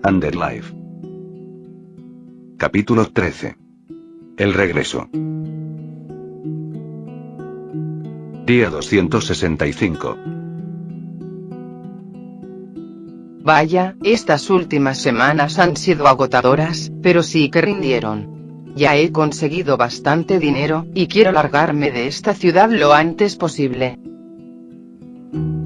Underlife. Capítulo 13. El regreso. Día 265. Vaya, estas últimas semanas han sido agotadoras, pero sí que rindieron. Ya he conseguido bastante dinero, y quiero largarme de esta ciudad lo antes posible.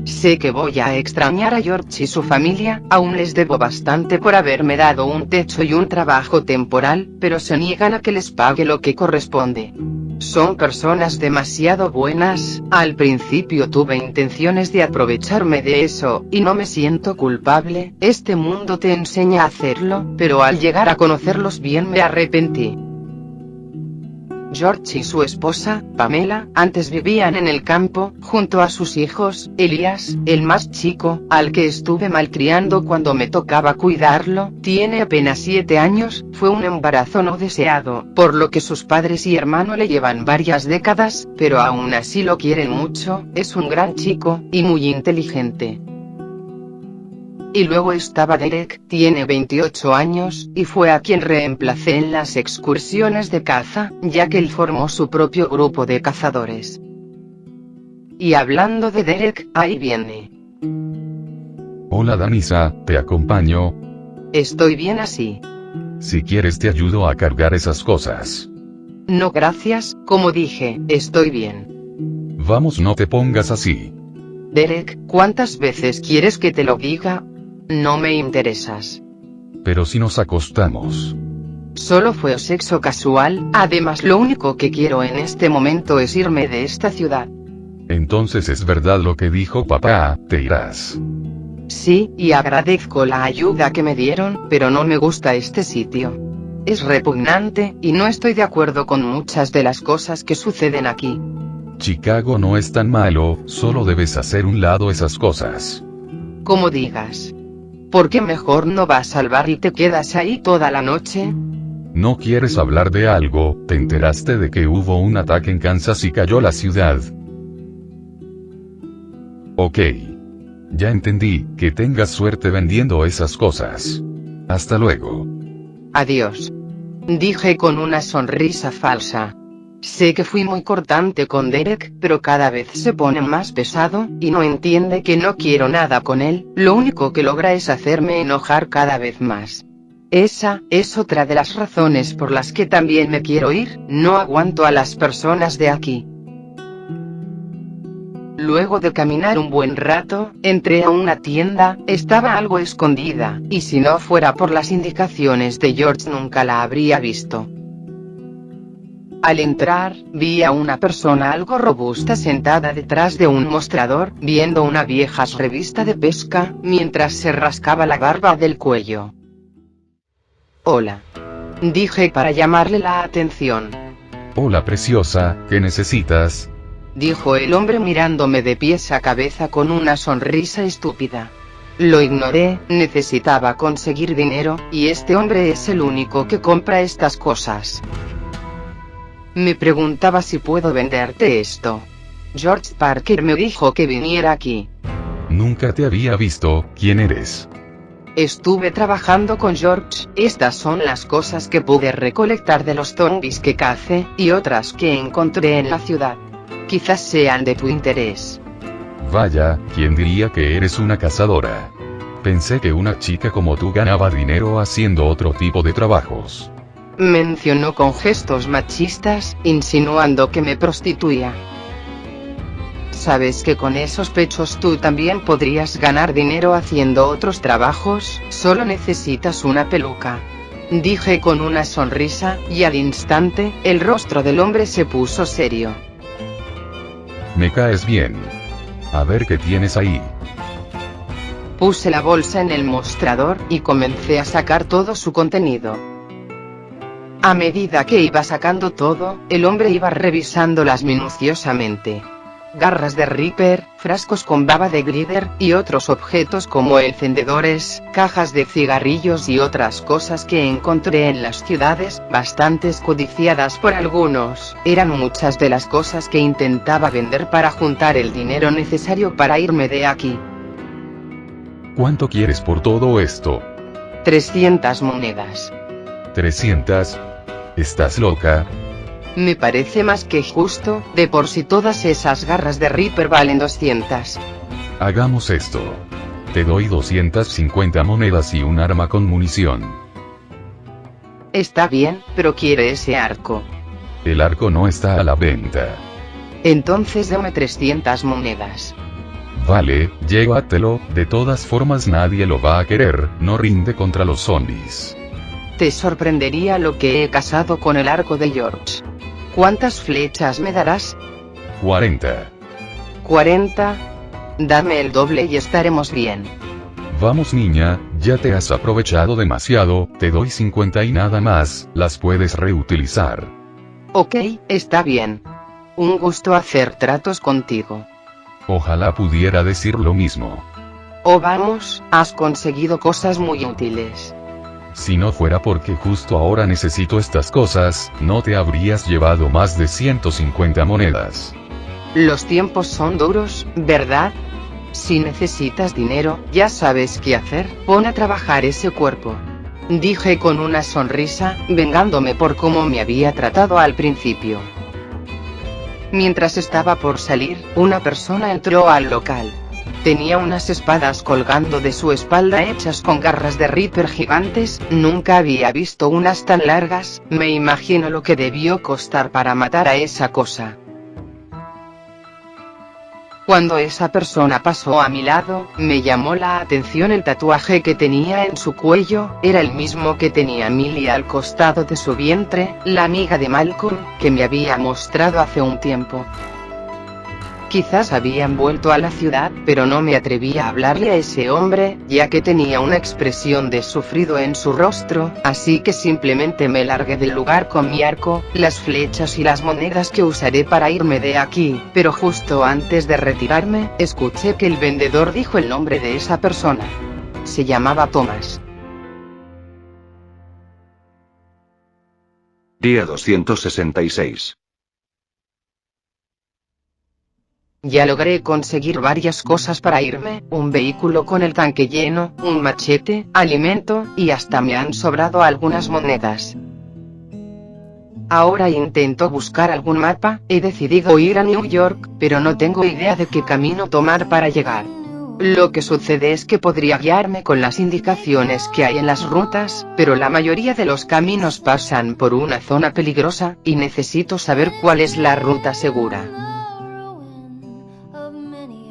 Sé que voy a extrañar a George y su familia, aún les debo bastante por haberme dado un techo y un trabajo temporal, pero se niegan a que les pague lo que corresponde. Son personas demasiado buenas. Al principio tuve intenciones de aprovecharme de eso, y no me siento culpable. Este mundo te enseña a hacerlo, pero al llegar a conocerlos bien me arrepentí. George y su esposa, Pamela, antes vivían en el campo, junto a sus hijos. Elías, el más chico, al que estuve malcriando cuando me tocaba cuidarlo, tiene apenas 7 años, fue un embarazo no deseado, por lo que sus padres y hermano le llevan varias décadas, pero aún así lo quieren mucho. Es un gran chico, y muy inteligente. Y luego estaba Derek, tiene 28 años, y fue a quien reemplacé en las excursiones de caza, ya que él formó su propio grupo de cazadores. Y hablando de Derek, ahí viene. Hola Danisa, ¿te acompaño? Estoy bien así. Si quieres te ayudo a cargar esas cosas. No gracias, como dije, estoy bien. Vamos, no te pongas así. Derek, ¿cuántas veces quieres que te lo diga? No me interesas. Pero si nos acostamos. Solo fue sexo casual, además lo único que quiero en este momento es irme de esta ciudad. Entonces es verdad lo que dijo papá, te irás. Sí, y agradezco la ayuda que me dieron, pero no me gusta este sitio. Es repugnante, y no estoy de acuerdo con muchas de las cosas que suceden aquí. Chicago no es tan malo, solo debes hacer un lado esas cosas. Como digas. ¿Por qué mejor no vas al bar y te quedas ahí toda la noche? ¿No quieres hablar de algo? ¿Te enteraste de que hubo un ataque en Kansas y cayó la ciudad? Ok. Ya entendí, que tengas suerte vendiendo esas cosas. Hasta luego. Adiós. Dije con una sonrisa falsa. Sé que fui muy cortante con Derek, pero cada vez se pone más pesado, y no entiende que no quiero nada con él. Lo único que logra es hacerme enojar cada vez más. Esa es otra de las razones por las que también me quiero ir. No aguanto a las personas de aquí. Luego de caminar un buen rato, entré a una tienda. Estaba algo escondida, y si no fuera por las indicaciones de George nunca la habría visto. Al entrar, vi a una persona algo robusta sentada detrás de un mostrador, viendo una vieja revista de pesca, mientras se rascaba la barba del cuello. Hola. Dije para llamarle la atención. Hola preciosa, ¿qué necesitas? Dijo el hombre mirándome de pies a cabeza con una sonrisa estúpida. Lo ignoré, necesitaba conseguir dinero, y este hombre es el único que compra estas cosas. Me preguntaba si puedo venderte esto. George Parker me dijo que viniera aquí. Nunca te había visto, ¿quién eres? Estuve trabajando con George. Estas son las cosas que pude recolectar de los zombies que cacé, y otras que encontré en la ciudad. Quizás sean de tu interés. Vaya, ¿quién diría que eres una cazadora? Pensé que una chica como tú ganaba dinero haciendo otro tipo de trabajos. Mencionó con gestos machistas, insinuando que me prostituía. ¿Sabes que con esos pechos tú también podrías ganar dinero haciendo otros trabajos? Solo necesitas una peluca. Dije con una sonrisa, y al instante, el rostro del hombre se puso serio. Me caes bien. A ver qué tienes ahí. Puse la bolsa en el mostrador, y comencé a sacar todo su contenido. A medida que iba sacando todo, el hombre iba revisándolas minuciosamente. garras de Reaper, frascos con baba de glitter, y otros objetos como encendedores, cajas de cigarrillos y otras cosas que encontré en las ciudades, bastantes codiciadas por algunos. Eran muchas de las cosas que intentaba vender para juntar el dinero necesario para irme de aquí. ¿Cuánto quieres por todo esto? 300 monedas. ¿300? ¿Estás loca? Me parece más que justo, de por sí todas esas garras de Reaper valen 200. Hagamos esto. Te doy 250 monedas y un arma con munición. Está bien, pero quiere ese arco. El arco no está a la venta. Entonces dame 300 monedas. Vale, llévatelo, de todas formas nadie lo va a querer, no rinde contra los zombies. Te sorprendería lo que he cazado con el arco de George. ¿Cuántas flechas me darás? 40. 40. Dame el doble y estaremos bien. Vamos niña, ya te has aprovechado demasiado, te doy 50 y nada más, las puedes reutilizar. Ok, está bien. Un gusto hacer tratos contigo. Ojalá pudiera decir lo mismo. Oh vamos, has conseguido cosas muy útiles. Si no fuera porque justo ahora necesito estas cosas, no te habrías llevado más de 150 monedas. Los tiempos son duros, ¿verdad? Si necesitas dinero, ya sabes qué hacer, pon a trabajar ese cuerpo. Dije con una sonrisa, vengándome por cómo me había tratado al principio. Mientras estaba por salir, una persona entró al local. Tenía unas espadas colgando de su espalda hechas con garras de Reaper gigantes, nunca había visto unas tan largas, me imagino lo que debió costar para matar a esa cosa. Cuando esa persona pasó a mi lado, me llamó la atención el tatuaje que tenía en su cuello, era el mismo que tenía Millie al costado de su vientre, la amiga de Malcolm, que me había mostrado hace un tiempo. Quizás habían vuelto a la ciudad, pero no me atreví a hablarle a ese hombre, ya que tenía una expresión de sufrido en su rostro, así que simplemente me largué del lugar con mi arco, las flechas y las monedas que usaré para irme de aquí, pero justo antes de retirarme, escuché que el vendedor dijo el nombre de esa persona. Se llamaba Thomas. Día 266. Ya logré conseguir varias cosas para irme, un vehículo con el tanque lleno, un machete, alimento, y hasta me han sobrado algunas monedas. Ahora intento buscar algún mapa, he decidido ir a New York, pero no tengo idea de qué camino tomar para llegar. Lo que sucede es que podría guiarme con las indicaciones que hay en las rutas, pero la mayoría de los caminos pasan por una zona peligrosa, y necesito saber cuál es la ruta segura.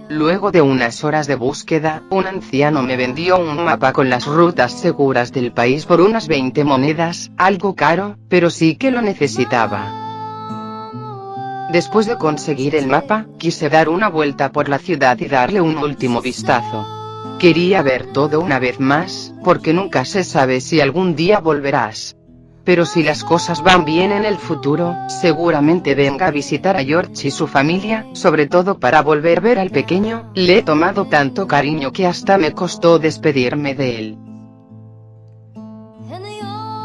Luego de unas horas de búsqueda, un anciano me vendió un mapa con las rutas seguras del país por unas 20 monedas, algo caro, pero sí que lo necesitaba. Después de conseguir el mapa, quise dar una vuelta por la ciudad y darle un último vistazo. Quería ver todo una vez más, porque nunca se sabe si algún día volverás. Pero si las cosas van bien en el futuro, seguramente venga a visitar a George y su familia, sobre todo para volver a ver al pequeño, le he tomado tanto cariño que hasta me costó despedirme de él.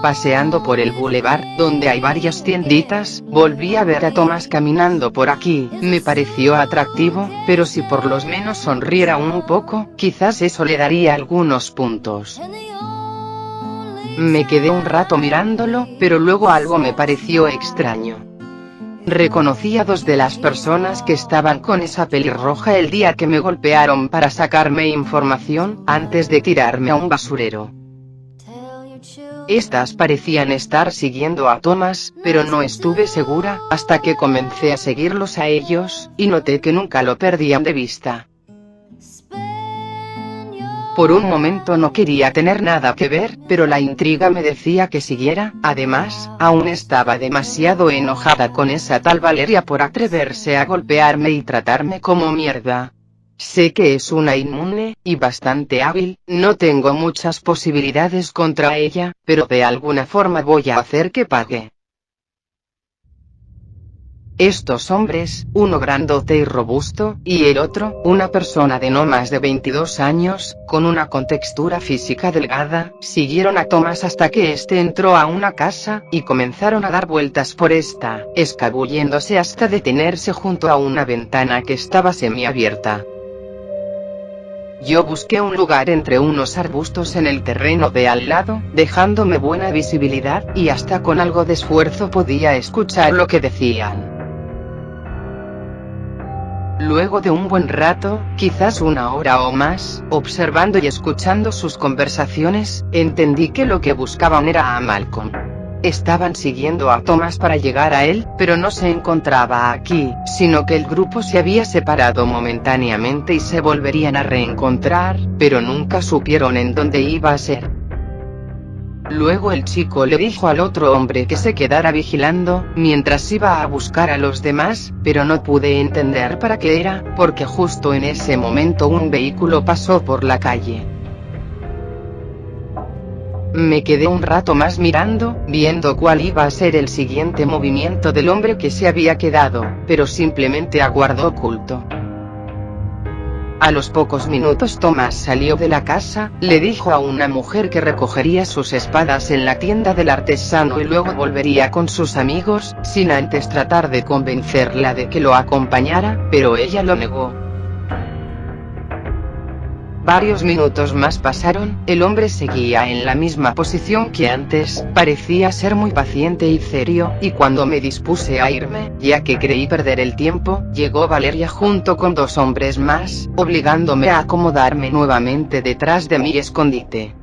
Paseando por el boulevard, donde hay varias tienditas, volví a ver a Thomas caminando por aquí, me pareció atractivo, pero si por lo menos sonriera un poco, quizás eso le daría algunos puntos. Me quedé un rato mirándolo, pero luego algo me pareció extraño. Reconocí a dos de las personas que estaban con esa pelirroja el día que me golpearon para sacarme información, antes de tirarme a un basurero. Estas parecían estar siguiendo a Thomas, pero no estuve segura, hasta que comencé a seguirlos a ellos, y noté que nunca lo perdían de vista. Por un momento no quería tener nada que ver, pero la intriga me decía que siguiera, además, aún estaba demasiado enojada con esa tal Valeria por atreverse a golpearme y tratarme como mierda. Sé que es una inmune, y bastante hábil, no tengo muchas posibilidades contra ella, pero de alguna forma voy a hacer que pague. Estos hombres, uno grandote y robusto, y el otro, una persona de no más de 22 años, con una contextura física delgada, siguieron a Thomas hasta que éste entró a una casa, y comenzaron a dar vueltas por esta, escabulléndose hasta detenerse junto a una ventana que estaba semiabierta. Yo busqué un lugar entre unos arbustos en el terreno de al lado, dejándome buena visibilidad, y hasta con algo de esfuerzo podía escuchar lo que decían. Luego de un buen rato, quizás una hora o más, observando y escuchando sus conversaciones, entendí que lo que buscaban era a Malcolm. Estaban siguiendo a Thomas para llegar a él, pero no se encontraba aquí, sino que el grupo se había separado momentáneamente y se volverían a reencontrar, pero nunca supieron en dónde iba a ser. Luego el chico le dijo al otro hombre que se quedara vigilando, mientras iba a buscar a los demás, pero no pude entender para qué era, porque justo en ese momento un vehículo pasó por la calle. Me quedé un rato más mirando, viendo cuál iba a ser el siguiente movimiento del hombre que se había quedado, pero simplemente aguardó oculto. A los pocos minutos Thomas salió de la casa, le dijo a una mujer que recogería sus espadas en la tienda del artesano y luego volvería con sus amigos, sin antes tratar de convencerla de que lo acompañara, pero ella lo negó. Varios minutos más pasaron, el hombre seguía en la misma posición que antes, parecía ser muy paciente y serio, y cuando me dispuse a irme, ya que creí perder el tiempo, llegó Valeria junto con dos hombres más, obligándome a acomodarme nuevamente detrás de mi escondite.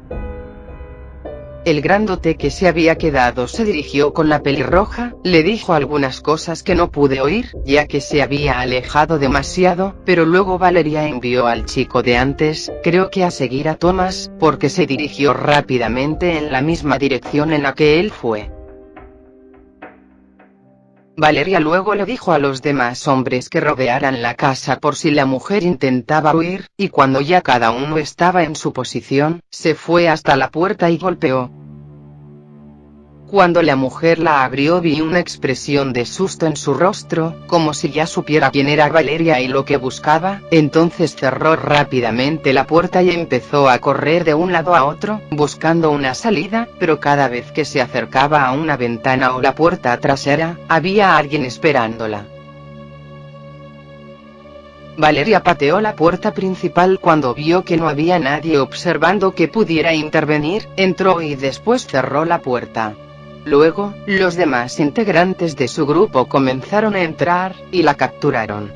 El grandote que se había quedado se dirigió con la pelirroja, le dijo algunas cosas que no pude oír, ya que se había alejado demasiado, pero luego Valeria envió al chico de antes, creo que a seguir a Thomas, porque se dirigió rápidamente en la misma dirección en la que él fue. Valeria luego le dijo a los demás hombres que rodearan la casa por si la mujer intentaba huir, y cuando ya cada uno estaba en su posición, se fue hasta la puerta y golpeó. Cuando la mujer la abrió vi una expresión de susto en su rostro, como si ya supiera quién era Valeria y lo que buscaba, entonces cerró rápidamente la puerta y empezó a correr de un lado a otro, buscando una salida, pero cada vez que se acercaba a una ventana o la puerta trasera, había alguien esperándola. Valeria pateó la puerta principal cuando vio que no había nadie observando que pudiera intervenir, entró y después cerró la puerta. Luego, los demás integrantes de su grupo comenzaron a entrar, y la capturaron.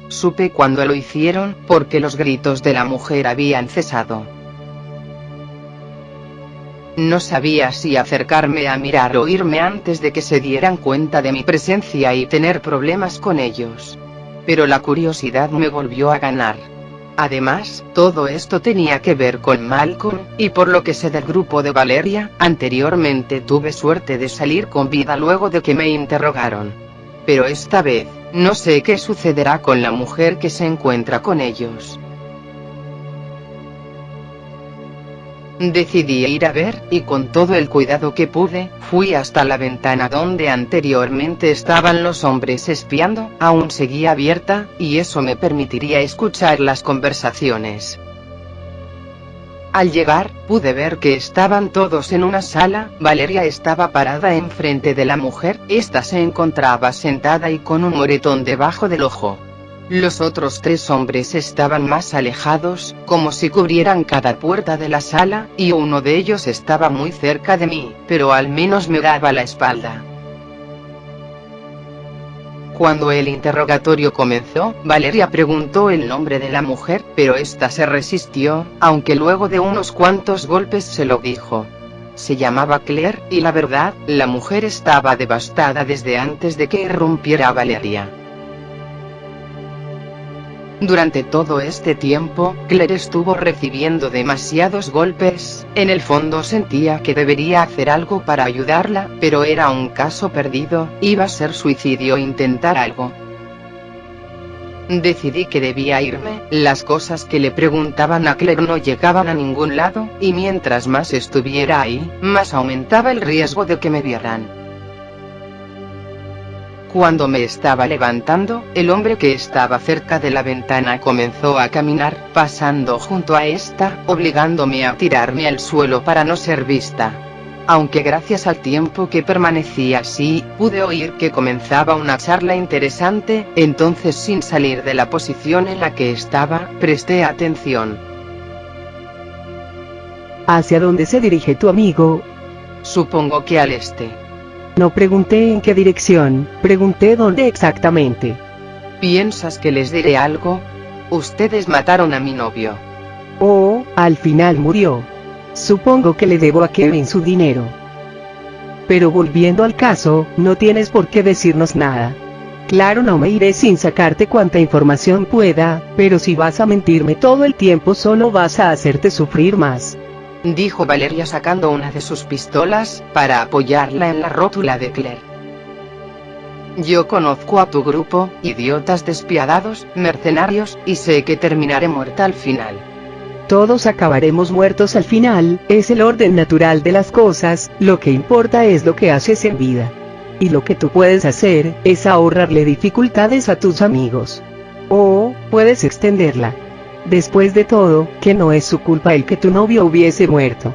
Supe cuando lo hicieron, porque los gritos de la mujer habían cesado. No sabía si acercarme a mirar o irme antes de que se dieran cuenta de mi presencia y tener problemas con ellos. Pero la curiosidad me volvió a ganar. Además, todo esto tenía que ver con Malcolm, y por lo que sé del grupo de Valeria, anteriormente tuve suerte de salir con vida luego de que me interrogaron. Pero esta vez, no sé qué sucederá con la mujer que se encuentra con ellos. Decidí ir a ver, y con todo el cuidado que pude, fui hasta la ventana donde anteriormente estaban los hombres espiando, aún seguía abierta, y eso me permitiría escuchar las conversaciones. Al llegar, pude ver que estaban todos en una sala, Valeria estaba parada enfrente de la mujer, esta se encontraba sentada y con un moretón debajo del ojo. Los otros tres hombres estaban más alejados, como si cubrieran cada puerta de la sala, y uno de ellos estaba muy cerca de mí, pero al menos me daba la espalda. Cuando el interrogatorio comenzó, Valeria preguntó el nombre de la mujer, pero esta se resistió, aunque luego de unos cuantos golpes se lo dijo. Se llamaba Claire, y la verdad, la mujer estaba devastada desde antes de que irrumpiera Valeria. Durante todo este tiempo, Claire estuvo recibiendo demasiados golpes, en el fondo sentía que debería hacer algo para ayudarla, pero era un caso perdido, iba a ser suicidio intentar algo. Decidí que debía irme, las cosas que le preguntaban a Claire no llegaban a ningún lado, y mientras más estuviera ahí, más aumentaba el riesgo de que me vieran. Cuando me estaba levantando, el hombre que estaba cerca de la ventana comenzó a caminar, pasando junto a esta, obligándome a tirarme al suelo para no ser vista. Aunque gracias al tiempo que permanecía así, pude oír que comenzaba una charla interesante, entonces sin salir de la posición en la que estaba, presté atención. ¿Hacia dónde se dirige tu amigo? Supongo que al este. No pregunté en qué dirección, pregunté dónde exactamente. ¿Piensas que les diré algo? Ustedes mataron a mi novio. Oh, al final murió. Supongo que le debo a Kevin su dinero. Pero volviendo al caso, no tienes por qué decirnos nada. Claro, no me iré sin sacarte cuanta información pueda, pero si vas a mentirme todo el tiempo solo vas a hacerte sufrir más. Dijo Valeria sacando una de sus pistolas, para apoyarla en la rótula de Claire. Yo conozco a tu grupo, idiotas despiadados, mercenarios, y sé que terminaré muerta al final. Todos acabaremos muertos al final, es el orden natural de las cosas, lo que importa es lo que haces en vida. Y lo que tú puedes hacer, es ahorrarle dificultades a tus amigos. O, puedes extenderla. Después de todo, que no es su culpa el que tu novio hubiese muerto.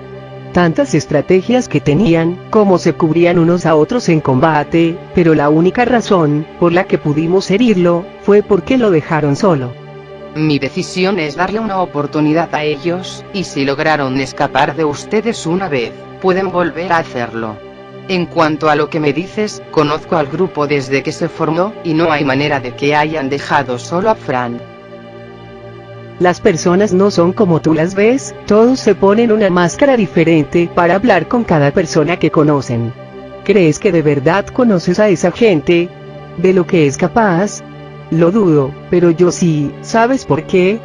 Tantas estrategias que tenían, cómo se cubrían unos a otros en combate, pero la única razón, por la que pudimos herirlo, fue porque lo dejaron solo. Mi decisión es darle una oportunidad a ellos, y si lograron escapar de ustedes una vez, pueden volver a hacerlo. En cuanto a lo que me dices, conozco al grupo desde que se formó, y no hay manera de que hayan dejado solo a Fran. Las personas no son como tú las ves, todos se ponen una máscara diferente para hablar con cada persona que conocen. ¿Crees que de verdad conoces a esa gente? ¿De lo que es capaz? Lo dudo, pero yo sí, ¿sabes por qué?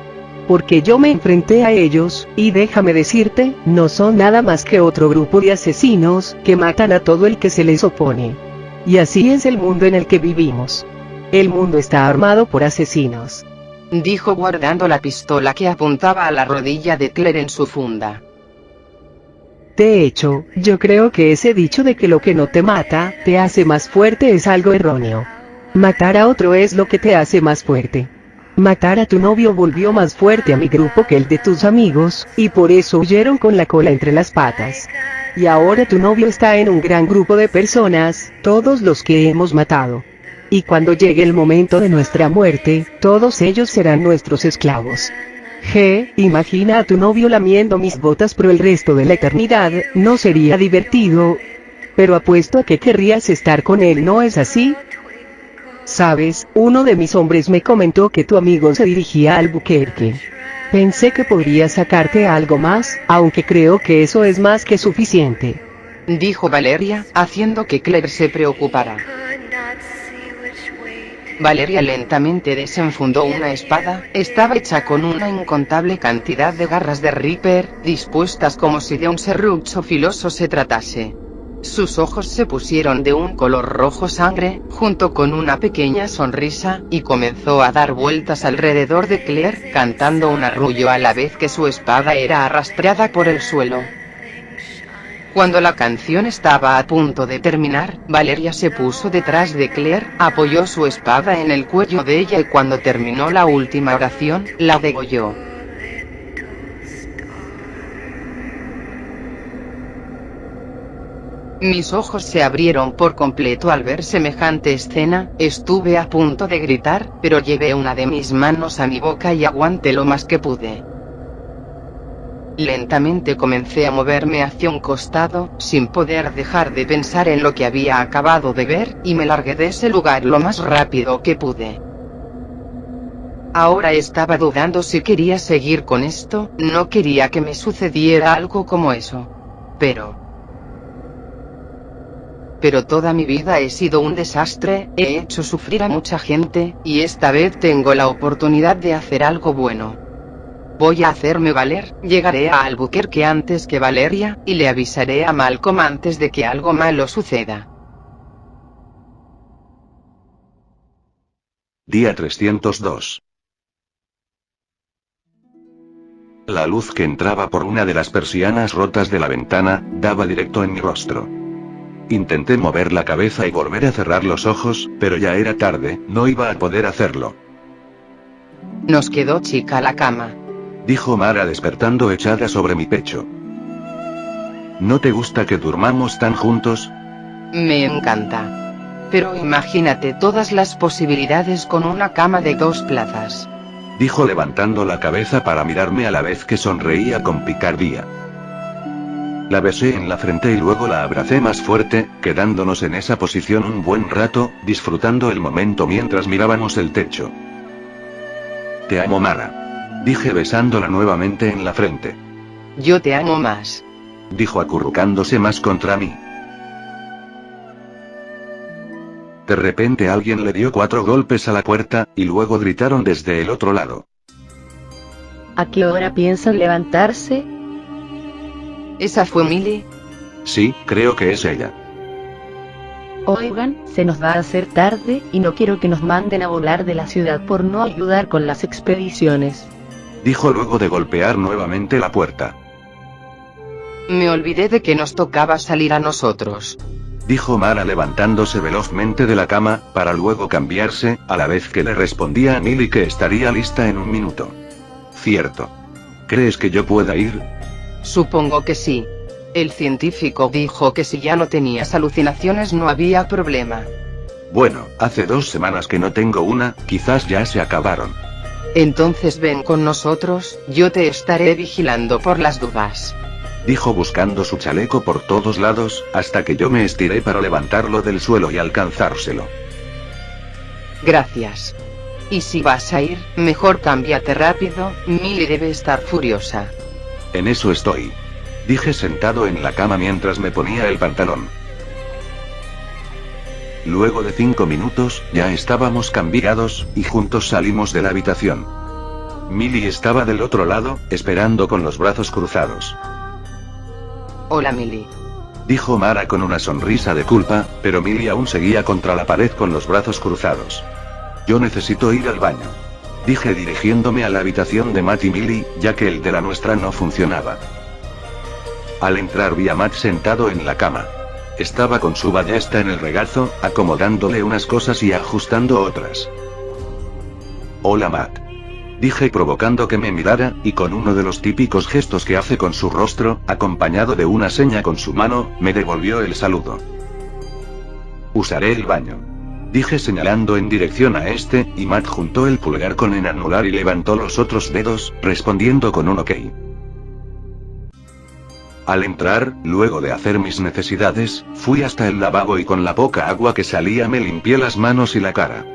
Porque yo me enfrenté a ellos, y déjame decirte, no son nada más que otro grupo de asesinos, que matan a todo el que se les opone. Y así es el mundo en el que vivimos. El mundo está armado por asesinos. Dijo guardando la pistola que apuntaba a la rodilla de Claire en su funda. De hecho, yo creo que ese dicho de que lo que no te mata, te hace más fuerte es algo erróneo. Matar a otro es lo que te hace más fuerte. Matar a tu novio volvió más fuerte a mi grupo que el de tus amigos, y por eso huyeron con la cola entre las patas. Y ahora tu novio está en un gran grupo de personas, todos los que hemos matado. Y cuando llegue el momento de nuestra muerte, todos ellos serán nuestros esclavos. Imagina a tu novio lamiendo mis botas por el resto de la eternidad, ¿no sería divertido? Pero apuesto a que querrías estar con él, ¿no es así? Sabes, uno de mis hombres me comentó que tu amigo se dirigía a Albuquerque. Pensé que podría sacarte algo más, aunque creo que eso es más que suficiente. Dijo Valeria, haciendo que Claire se preocupara. Valeria lentamente desenfundó una espada, estaba hecha con una incontable cantidad de garras de Reaper, dispuestas como si de un serrucho filoso se tratase. Sus ojos se pusieron de un color rojo sangre, junto con una pequeña sonrisa, y comenzó a dar vueltas alrededor de Claire, cantando un arrullo a la vez que su espada era arrastrada por el suelo. Cuando la canción estaba a punto de terminar, Valeria se puso detrás de Claire, apoyó su espada en el cuello de ella y cuando terminó la última oración, la degolló. Mis ojos se abrieron por completo al ver semejante escena, estuve a punto de gritar, pero llevé una de mis manos a mi boca y aguanté lo más que pude. Lentamente comencé a moverme hacia un costado, sin poder dejar de pensar en lo que había acabado de ver, y me largué de ese lugar lo más rápido que pude. Ahora estaba dudando si quería seguir con esto, no quería que me sucediera algo como eso. Pero toda mi vida he sido un desastre, he hecho sufrir a mucha gente, y esta vez tengo la oportunidad de hacer algo bueno. Voy a hacerme valer, llegaré a Albuquerque antes que Valeria, y le avisaré a Malcolm antes de que algo malo suceda. Día 302. La luz que entraba por una de las persianas rotas de la ventana, daba directo en mi rostro. Intenté mover la cabeza y volver a cerrar los ojos, pero ya era tarde, no iba a poder hacerlo. Nos quedó chica la cama, Dijo Mara despertando echada sobre mi pecho. ¿No te gusta que durmamos tan juntos? me encanta. Pero imagínate todas las posibilidades con una cama de 2 plazas. Dijo levantando la cabeza para mirarme a la vez que sonreía con picardía. La besé en la frente y luego la abracé más fuerte, quedándonos en esa posición un buen rato, disfrutando el momento mientras mirábamos el techo. Te amo, Mara. Dije besándola nuevamente en la frente. Yo te amo más. Dijo acurrucándose más contra mí. De repente alguien le dio 4 golpes a la puerta, y luego gritaron desde el otro lado. ¿A qué hora piensan levantarse? ¿Esa fue Millie? Sí, creo que es ella. Oigan, se nos va a hacer tarde, y no quiero que nos manden a volar de la ciudad por no ayudar con las expediciones. Dijo luego de golpear nuevamente la puerta. Me olvidé de que nos tocaba salir a nosotros. Dijo Mara levantándose velozmente de la cama, para luego cambiarse, a la vez que le respondía a Millie que estaría lista en un minuto. Cierto. ¿Crees que yo pueda ir? Supongo que sí. El científico dijo que si ya no tenías alucinaciones no había problema. Bueno, hace 2 semanas que no tengo una, quizás ya se acabaron. Entonces ven con nosotros, yo te estaré vigilando por las dudas. Dijo buscando su chaleco por todos lados, hasta que yo me estiré para levantarlo del suelo y alcanzárselo. Gracias. Y si vas a ir, mejor cámbiate rápido, Millie debe estar furiosa. En eso estoy. Dije sentado en la cama mientras me ponía el pantalón. Luego de 5 minutos, ya estábamos cambiados, y juntos salimos de la habitación. Millie estaba del otro lado, esperando con los brazos cruzados. Hola Millie. Dijo Mara con una sonrisa de culpa, pero Millie aún seguía contra la pared con los brazos cruzados. Yo necesito ir al baño. Dije dirigiéndome a la habitación de Matt y Millie, ya que el de la nuestra no funcionaba. Al entrar vi a Matt sentado en la cama. Estaba con su ballesta en el regazo, acomodándole unas cosas y ajustando otras. Hola Matt. Dije provocando que me mirara, y con uno de los típicos gestos que hace con su rostro, acompañado de una seña con su mano, me devolvió el saludo. Usaré el baño. Dije señalando en dirección a este, y Matt juntó el pulgar con el anular y levantó los otros dedos, respondiendo con un ok. Al entrar, luego de hacer mis necesidades, fui hasta el lavabo y con la poca agua que salía me limpié las manos y la cara.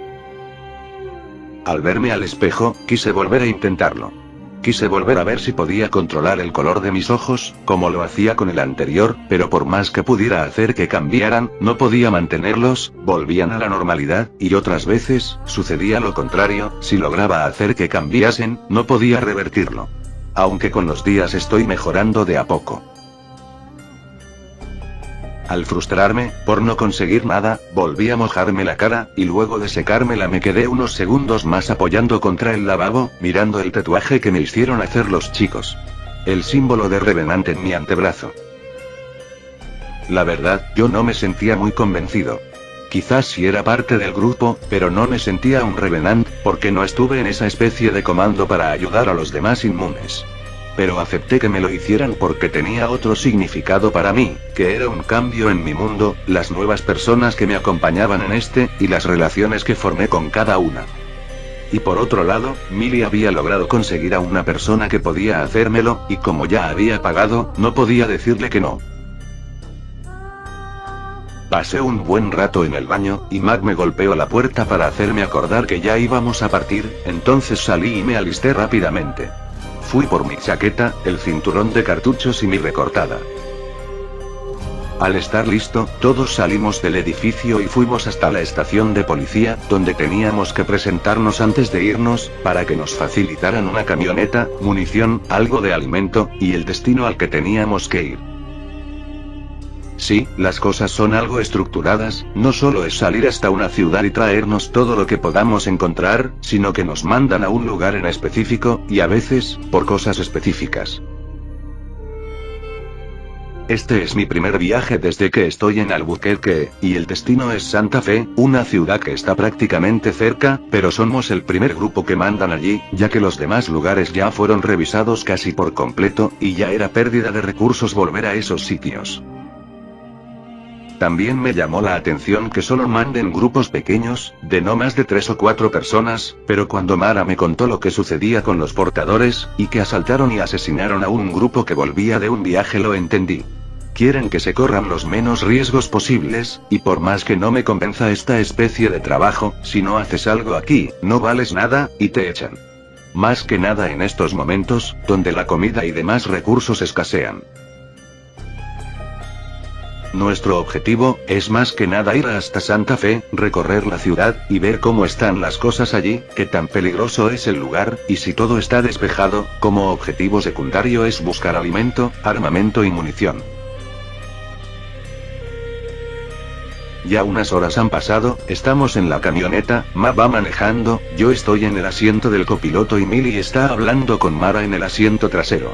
Al verme al espejo, quise volver a intentarlo. Quise volver a ver si podía controlar el color de mis ojos, como lo hacía con el anterior, pero por más que pudiera hacer que cambiaran, no podía mantenerlos, volvían a la normalidad, y otras veces, sucedía lo contrario, si lograba hacer que cambiasen, no podía revertirlo. Aunque con los días estoy mejorando de a poco. Al frustrarme, por no conseguir nada, volví a mojarme la cara, y luego de secármela me quedé unos segundos más apoyando contra el lavabo, mirando el tatuaje que me hicieron hacer los chicos. El símbolo de Revenant en mi antebrazo. La verdad, yo no me sentía muy convencido. Quizás sí era parte del grupo, pero no me sentía un Revenant, porque no estuve en esa especie de comando para ayudar a los demás inmunes. Pero acepté que me lo hicieran porque tenía otro significado para mí, que era un cambio en mi mundo, las nuevas personas que me acompañaban en este, y las relaciones que formé con cada una. Y por otro lado, Millie había logrado conseguir a una persona que podía hacérmelo, y como ya había pagado, no podía decirle que no. Pasé un buen rato en el baño, y Matt me golpeó la puerta para hacerme acordar que ya íbamos a partir, entonces salí y me alisté rápidamente. Fui por mi chaqueta, el cinturón de cartuchos y mi recortada. Al estar listo, todos salimos del edificio y fuimos hasta la estación de policía, donde teníamos que presentarnos antes de irnos, para que nos facilitaran una camioneta, munición, algo de alimento, y el destino al que teníamos que ir. Sí, las cosas son algo estructuradas, no solo es salir hasta una ciudad y traernos todo lo que podamos encontrar, sino que nos mandan a un lugar en específico, y a veces, por cosas específicas. Este es mi primer viaje desde que estoy en Albuquerque, y el destino es Santa Fe, una ciudad que está prácticamente cerca, pero somos el primer grupo que mandan allí, ya que los demás lugares ya fueron revisados casi por completo, y ya era pérdida de recursos volver a esos sitios. También me llamó la atención que solo manden grupos pequeños, de no más de 3 o 4 personas, pero cuando Mara me contó lo que sucedía con los portadores, y que asaltaron y asesinaron a un grupo que volvía de un viaje, lo entendí. Quieren que se corran los menos riesgos posibles, y por más que no me convenza esta especie de trabajo, si no haces algo aquí, no vales nada, y te echan. Más que nada en estos momentos, donde la comida y demás recursos escasean. Nuestro objetivo, es más que nada ir hasta Santa Fe, recorrer la ciudad, y ver cómo están las cosas allí, qué tan peligroso es el lugar, y si todo está despejado. Como objetivo secundario es buscar alimento, armamento y munición. Ya unas horas han pasado, estamos en la camioneta, Ma va manejando, yo estoy en el asiento del copiloto y Millie está hablando con Mara en el asiento trasero.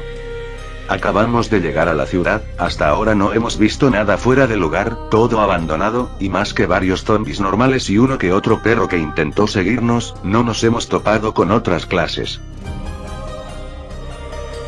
Acabamos de llegar a la ciudad, hasta ahora no hemos visto nada fuera de lugar, todo abandonado, y más que varios zombies normales y uno que otro perro que intentó seguirnos, no nos hemos topado con otras clases.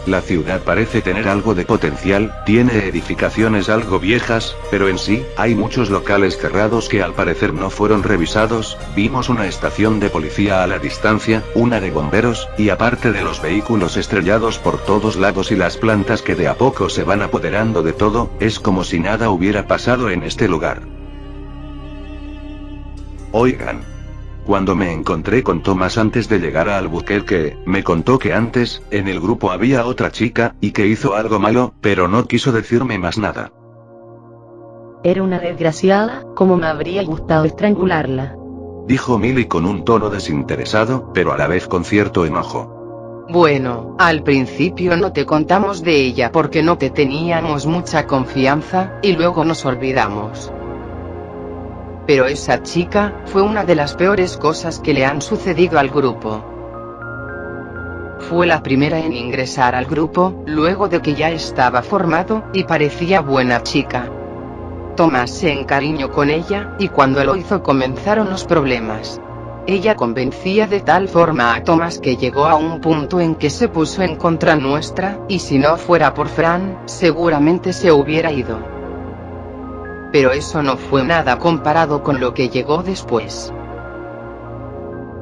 La ciudad parece tener algo de potencial, tiene edificaciones algo viejas, pero en sí, hay muchos locales cerrados que al parecer no fueron revisados. Vimos una estación de policía a la distancia, una de bomberos, y aparte de los vehículos estrellados por todos lados y las plantas que de a poco se van apoderando de todo, es como si nada hubiera pasado en este lugar. Oigan. Cuando me encontré con Thomas antes de llegar a Albuquerque, me contó que antes, en el grupo había otra chica, y que hizo algo malo, pero no quiso decirme más nada. Era una desgraciada, como me habría gustado estrangularla. Dijo Millie con un tono desinteresado, pero a la vez con cierto enojo. Bueno, al principio no te contamos de ella porque no te teníamos mucha confianza, y luego nos olvidamos. Pero esa chica, fue una de las peores cosas que le han sucedido al grupo. Fue la primera en ingresar al grupo, luego de que ya estaba formado, y parecía buena chica. Thomas se encariñó con ella, y cuando lo hizo comenzaron los problemas. Ella convencía de tal forma a Thomas que llegó a un punto en que se puso en contra nuestra, y si no fuera por Fran, seguramente se hubiera ido. Pero eso no fue nada comparado con lo que llegó después.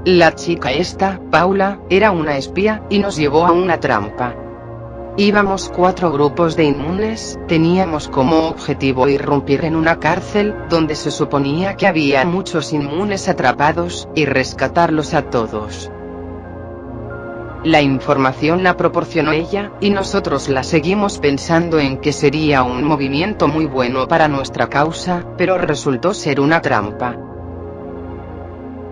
La chica esta, Paula, era una espía, y nos llevó a una trampa. Íbamos 4 grupos de inmunes, teníamos como objetivo irrumpir en una cárcel, donde se suponía que había muchos inmunes atrapados, y rescatarlos a todos. La información la proporcionó ella, y nosotros la seguimos pensando en que sería un movimiento muy bueno para nuestra causa, pero resultó ser una trampa.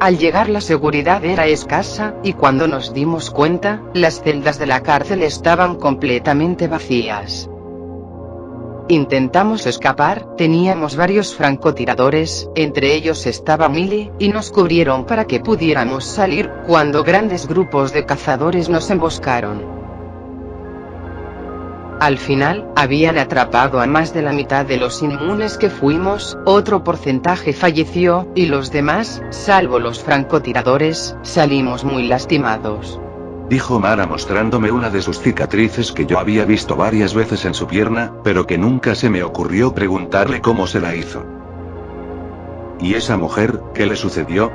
Al llegar la seguridad era escasa, y cuando nos dimos cuenta, las celdas de la cárcel estaban completamente vacías. Intentamos escapar, teníamos varios francotiradores, entre ellos estaba Millie, y nos cubrieron para que pudiéramos salir, cuando grandes grupos de cazadores nos emboscaron. Al final, habían atrapado a más de la mitad de los inmunes que fuimos, otro porcentaje falleció, y los demás, salvo los francotiradores, salimos muy lastimados. Dijo Mara mostrándome una de sus cicatrices que yo había visto varias veces en su pierna, pero que nunca se me ocurrió preguntarle cómo se la hizo. ¿Y esa mujer, qué le sucedió?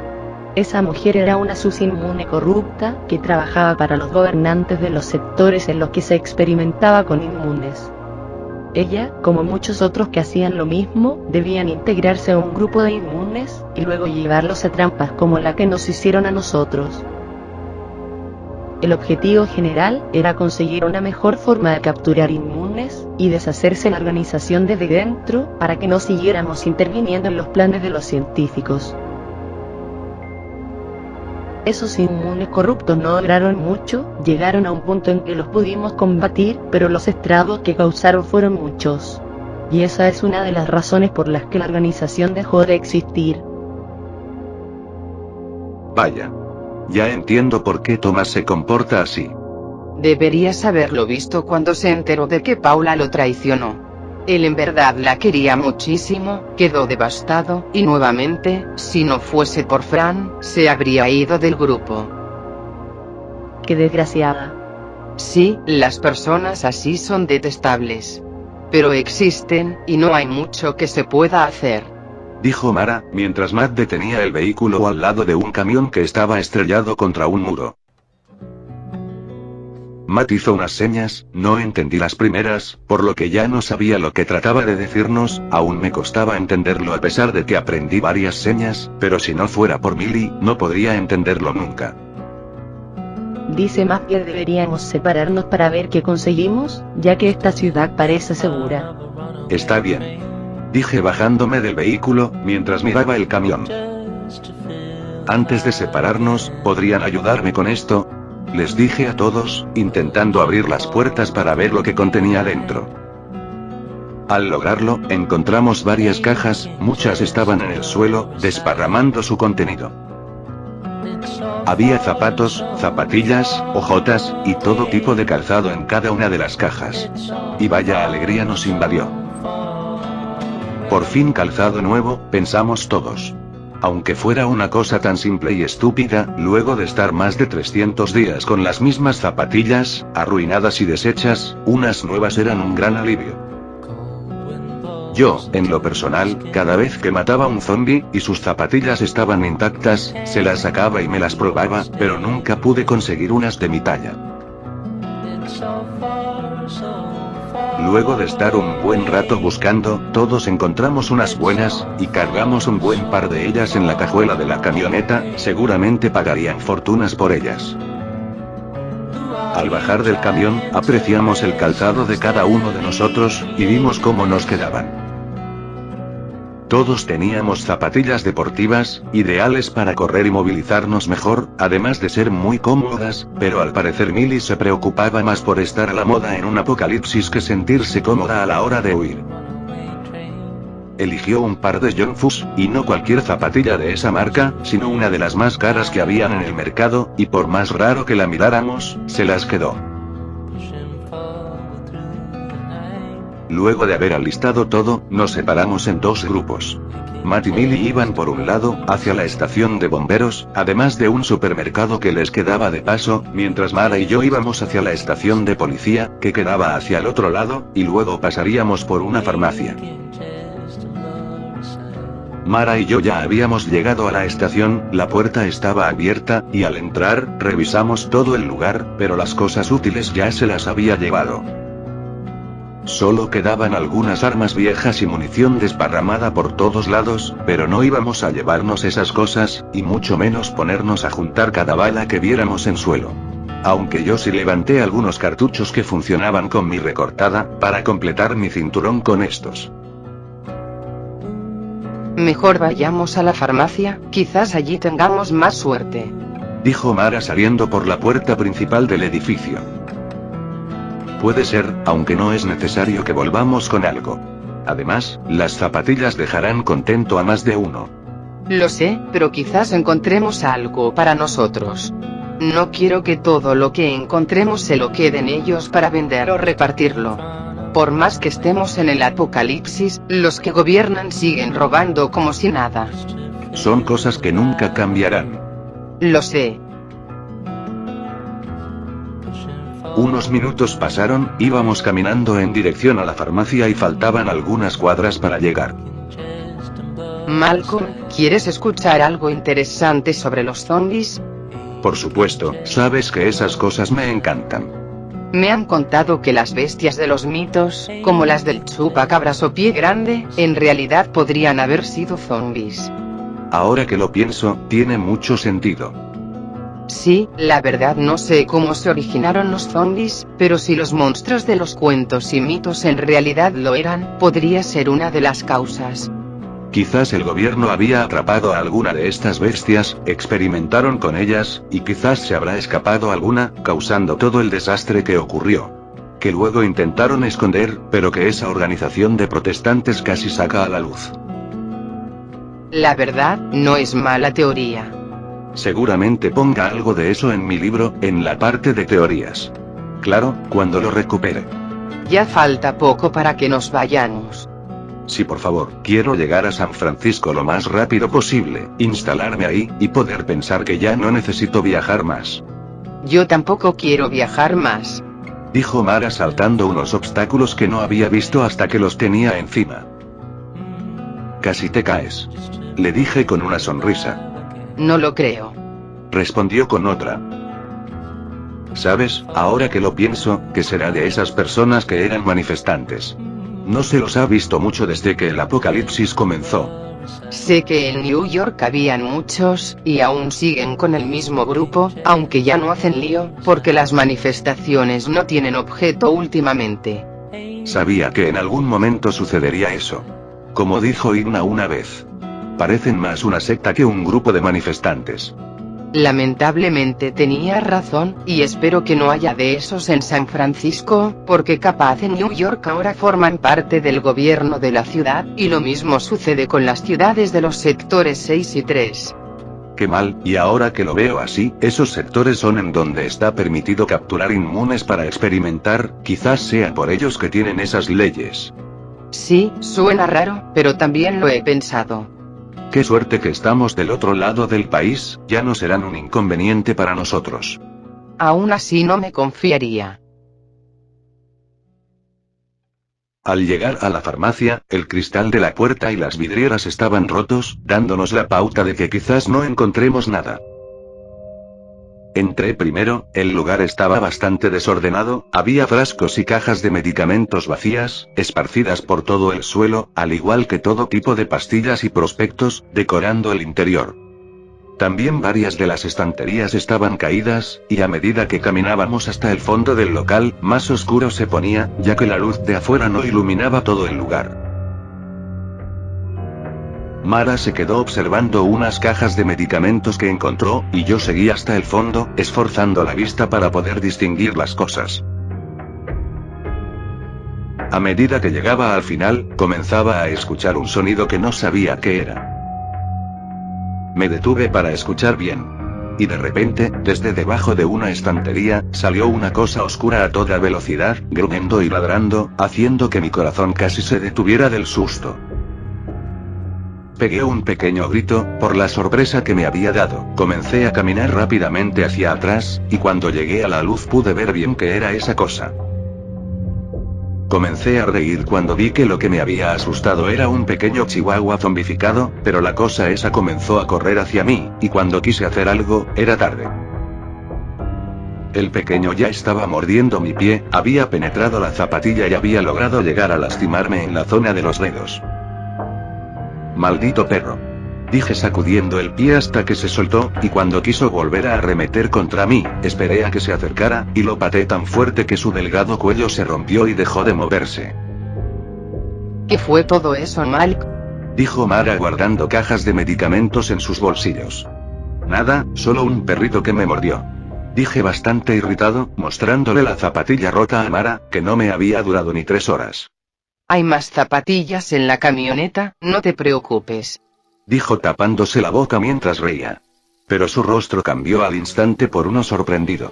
Esa mujer era una susinmune corrupta, que trabajaba para los gobernantes de los sectores en los que se experimentaba con inmunes. Ella, como muchos otros que hacían lo mismo, debían integrarse a un grupo de inmunes, y luego llevarlos a trampas como la que nos hicieron a nosotros. El objetivo general era conseguir una mejor forma de capturar inmunes, y deshacerse la organización desde dentro, para que no siguiéramos interviniendo en los planes de los científicos. Esos inmunes corruptos no duraron mucho, llegaron a un punto en que los pudimos combatir, pero los estragos que causaron fueron muchos. Y esa es una de las razones por las que la organización dejó de existir. Vaya. Ya entiendo por qué Thomas se comporta así. Deberías haberlo visto cuando se enteró de que Paula lo traicionó. Él en verdad la quería muchísimo, quedó devastado, y nuevamente, si no fuese por Fran, se habría ido del grupo. Qué desgraciada. Sí, las personas así son detestables. Pero existen, y no hay mucho que se pueda hacer. Dijo Mara, mientras Matt detenía el vehículo al lado de un camión que estaba estrellado contra un muro. Matt hizo unas señas, no entendí las primeras, por lo que ya no sabía lo que trataba de decirnos, aún me costaba entenderlo a pesar de que aprendí varias señas, pero si no fuera por Millie, no podría entenderlo nunca. Dice más que deberíamos separarnos para ver qué conseguimos, ya que esta ciudad parece segura. Está bien. Dije bajándome del vehículo, mientras miraba el camión. Antes de separarnos, ¿podrían ayudarme con esto? Les dije a todos, intentando abrir las puertas para ver lo que contenía dentro. Al lograrlo, encontramos varias cajas, muchas estaban en el suelo, desparramando su contenido. Había zapatos, zapatillas, hojotas, y todo tipo de calzado en cada una de las cajas. Y vaya alegría nos invadió. Por fin calzado nuevo, pensamos todos. Aunque fuera una cosa tan simple y estúpida, luego de estar más de 300 días con las mismas zapatillas, arruinadas y deshechas, unas nuevas eran un gran alivio. Yo, en lo personal, cada vez que mataba a un zombie, y sus zapatillas estaban intactas, se las sacaba y me las probaba, pero nunca pude conseguir unas de mi talla. Luego de estar un buen rato buscando, todos encontramos unas buenas, y cargamos un buen par de ellas en la cajuela de la camioneta, seguramente pagarían fortunas por ellas. Al bajar del camión, apreciamos el calzado de cada uno de nosotros, y vimos cómo nos quedaban. Todos teníamos zapatillas deportivas, ideales para correr y movilizarnos mejor, además de ser muy cómodas, pero al parecer Millie se preocupaba más por estar a la moda en un apocalipsis que sentirse cómoda a la hora de huir. Eligió un par de John Fuss, y no cualquier zapatilla de esa marca, sino una de las más caras que habían en el mercado, y por más raro que la miráramos, se las quedó. Luego de haber alistado todo, nos separamos en dos grupos. Matt y Millie iban por un lado, hacia la estación de bomberos, además de un supermercado que les quedaba de paso, mientras Mara y yo íbamos hacia la estación de policía, que quedaba hacia el otro lado, y luego pasaríamos por una farmacia. Mara y yo ya habíamos llegado a la estación, la puerta estaba abierta, y al entrar, revisamos todo el lugar, pero las cosas útiles ya se las había llevado. Solo quedaban algunas armas viejas y munición desparramada por todos lados, pero no íbamos a llevarnos esas cosas, y mucho menos ponernos a juntar cada bala que viéramos en suelo. Aunque yo sí levanté algunos cartuchos que funcionaban con mi recortada, para completar mi cinturón con estos. Mejor vayamos a la farmacia, quizás allí tengamos más suerte. Dijo Mara saliendo por la puerta principal del edificio. Puede ser, aunque no es necesario que volvamos con algo. Además, las zapatillas dejarán contento a más de uno. Lo sé, pero quizás encontremos algo para nosotros. No quiero que todo lo que encontremos se lo queden ellos para vender o repartirlo. Por más que estemos en el apocalipsis, los que gobiernan siguen robando como si nada. Son cosas que nunca cambiarán. Lo sé. Unos minutos pasaron, íbamos caminando en dirección a la farmacia y faltaban algunas cuadras para llegar. Malcolm, ¿quieres escuchar algo interesante sobre los zombies? Por supuesto, sabes que esas cosas me encantan. Me han contado que las bestias de los mitos, como las del chupacabras o pie grande, en realidad podrían haber sido zombies. Ahora que lo pienso, tiene mucho sentido. Sí, la verdad no sé cómo se originaron los zombies, pero si los monstruos de los cuentos y mitos en realidad lo eran, podría ser una de las causas. Quizás el gobierno había atrapado a alguna de estas bestias, experimentaron con ellas, y quizás se habrá escapado alguna, causando todo el desastre que ocurrió. Que luego intentaron esconder, pero que esa organización de protestantes casi saca a la luz. La verdad, no es mala teoría. Seguramente ponga algo de eso en mi libro, en la parte de teorías. Claro, cuando lo recupere. Ya falta poco para que nos vayamos. Sí, por favor, quiero llegar a San Francisco lo más rápido posible, instalarme ahí, y poder pensar que ya no necesito viajar más. Yo tampoco quiero viajar más. Dijo Mara saltando unos obstáculos que no había visto hasta que los tenía encima. Casi te caes. Le dije con una sonrisa. No lo creo. Respondió con otra. ¿Sabes, ahora que lo pienso, qué será de esas personas que eran manifestantes? No se los ha visto mucho desde que el apocalipsis comenzó. Sé que en New York habían muchos, y aún siguen con el mismo grupo, aunque ya no hacen lío, porque las manifestaciones no tienen objeto últimamente. Sabía que en algún momento sucedería eso. Como dijo Igna una vez. Parecen más una secta que un grupo de manifestantes. Lamentablemente tenía razón, y espero que no haya de esos en San Francisco, porque capaz en New York ahora forman parte del gobierno de la ciudad, y lo mismo sucede con las ciudades de los sectores 6 y 3. Qué mal, y ahora que lo veo así, esos sectores son en donde está permitido capturar inmunes para experimentar, quizás sea por ellos que tienen esas leyes. Sí, suena raro, pero también lo he pensado. Qué suerte que estamos del otro lado del país, ya no serán un inconveniente para nosotros. Aún así no me confiaría. Al llegar a la farmacia, el cristal de la puerta y las vidrieras estaban rotos, dándonos la pauta de que quizás no encontremos nada. Entré primero, el lugar estaba bastante desordenado, había frascos y cajas de medicamentos vacías, esparcidas por todo el suelo, al igual que todo tipo de pastillas y prospectos, decorando el interior. También varias de las estanterías estaban caídas, y a medida que caminábamos hasta el fondo del local, más oscuro se ponía, ya que la luz de afuera no iluminaba todo el lugar. Mara se quedó observando unas cajas de medicamentos que encontró, y yo seguí hasta el fondo, esforzando la vista para poder distinguir las cosas. A medida que llegaba al final, comenzaba a escuchar un sonido que no sabía qué era. Me detuve para escuchar bien. Y de repente, desde debajo de una estantería, salió una cosa oscura a toda velocidad, gruñendo y ladrando, haciendo que mi corazón casi se detuviera del susto. Pegué un pequeño grito, por la sorpresa que me había dado. Comencé a caminar rápidamente hacia atrás, y cuando llegué a la luz pude ver bien qué era esa cosa. Comencé a reír cuando vi que lo que me había asustado era un pequeño chihuahua zombificado, pero la cosa esa comenzó a correr hacia mí, y cuando quise hacer algo, era tarde. El pequeño ya estaba mordiendo mi pie, había penetrado la zapatilla y había logrado llegar a lastimarme en la zona de los dedos. Maldito perro. Dije sacudiendo el pie hasta que se soltó, y cuando quiso volver a arremeter contra mí, esperé a que se acercara, y lo pateé tan fuerte que su delgado cuello se rompió y dejó de moverse. ¿Qué fue todo eso, Mike? Dijo Mara guardando cajas de medicamentos en sus bolsillos. Nada, solo un perrito que me mordió. Dije bastante irritado, mostrándole la zapatilla rota a Mara, que no me había durado ni 3 horas. Hay más zapatillas en la camioneta, no te preocupes. Dijo tapándose la boca mientras reía. Pero su rostro cambió al instante por uno sorprendido.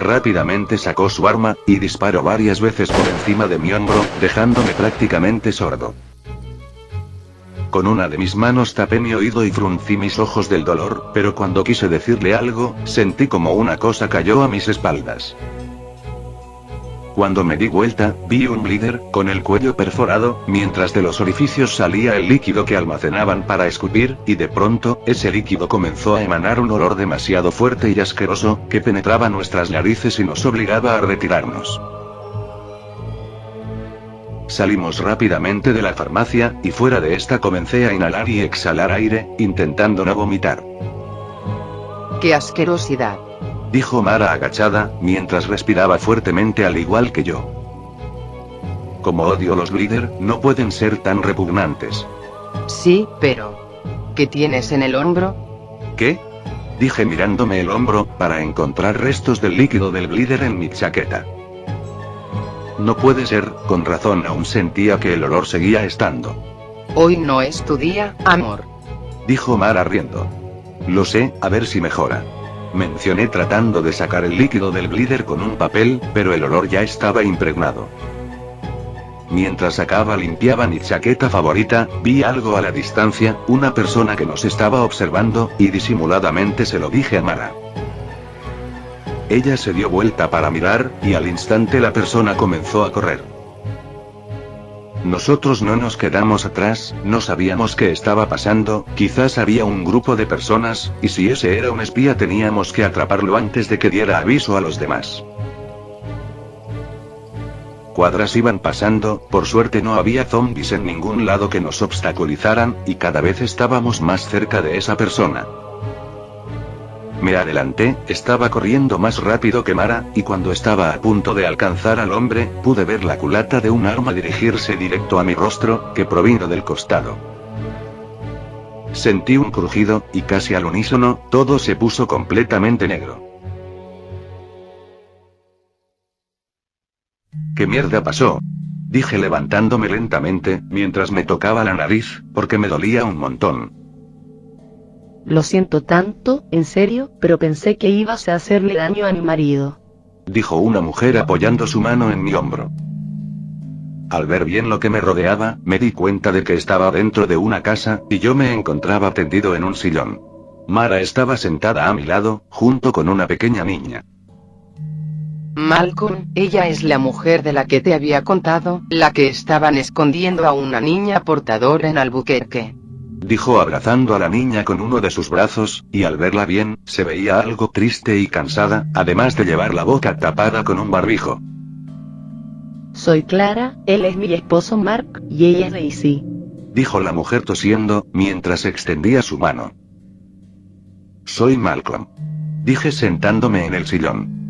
Rápidamente sacó su arma, y disparó varias veces por encima de mi hombro, dejándome prácticamente sordo. Con una de mis manos tapé mi oído y fruncí mis ojos del dolor, pero cuando quise decirle algo, sentí como una cosa cayó a mis espaldas. Cuando me di vuelta, vi un blister, con el cuello perforado, mientras de los orificios salía el líquido que almacenaban para escupir, y de pronto, ese líquido comenzó a emanar un olor demasiado fuerte y asqueroso, que penetraba nuestras narices y nos obligaba a retirarnos. Salimos rápidamente de la farmacia, y fuera de esta comencé a inhalar y exhalar aire, intentando no vomitar. ¡Qué asquerosidad! Dijo Mara agachada, mientras respiraba fuertemente al igual que yo. Como odio los blister, no pueden ser tan repugnantes. Sí, pero... ¿qué tienes en el hombro? ¿Qué? Dije mirándome el hombro, para encontrar restos del líquido del blister en mi chaqueta. No puede ser, con razón aún sentía que el olor seguía estando. Hoy no es tu día, amor. Dijo Mara riendo. Lo sé, a ver si mejora. mencioné tratando de sacar el líquido del glider con un papel, pero el olor ya estaba impregnado. Mientras sacaba limpiaba mi chaqueta favorita, vi algo a la distancia, una persona que nos estaba observando, y disimuladamente se lo dije a Mara. Ella se dio vuelta para mirar, y al instante la persona comenzó a correr. Nosotros no nos quedamos atrás, no sabíamos qué estaba pasando, quizás había un grupo de personas, y si ese era un espía teníamos que atraparlo antes de que diera aviso a los demás. Cuadras iban pasando, por suerte no había zombies en ningún lado que nos obstaculizaran, y cada vez estábamos más cerca de esa persona. Me adelanté, estaba corriendo más rápido que Mara, y cuando estaba a punto de alcanzar al hombre, pude ver la culata de un arma dirigirse directo a mi rostro, que provino del costado. Sentí un crujido, y casi al unísono, todo se puso completamente negro. ¿Qué mierda pasó? Dije levantándome lentamente, mientras me tocaba la nariz, porque me dolía un montón. Lo siento tanto, en serio, pero pensé que ibas a hacerle daño a mi marido. Dijo una mujer apoyando su mano en mi hombro. Al ver bien lo que me rodeaba, me di cuenta de que estaba dentro de una casa, y yo me encontraba tendido en un sillón. Mara estaba sentada a mi lado, junto con una pequeña niña. Malcolm, ella es la mujer de la que te había contado, la que estaban escondiendo a una niña portadora en Albuquerque. Dijo abrazando a la niña con uno de sus brazos, y al verla bien, se veía algo triste y cansada, además de llevar la boca tapada con un barbijo. Soy Clara, él es mi esposo Mark, y ella es Daisy. Dijo la mujer tosiendo, mientras extendía su mano. Soy Malcolm. Dije sentándome en el sillón.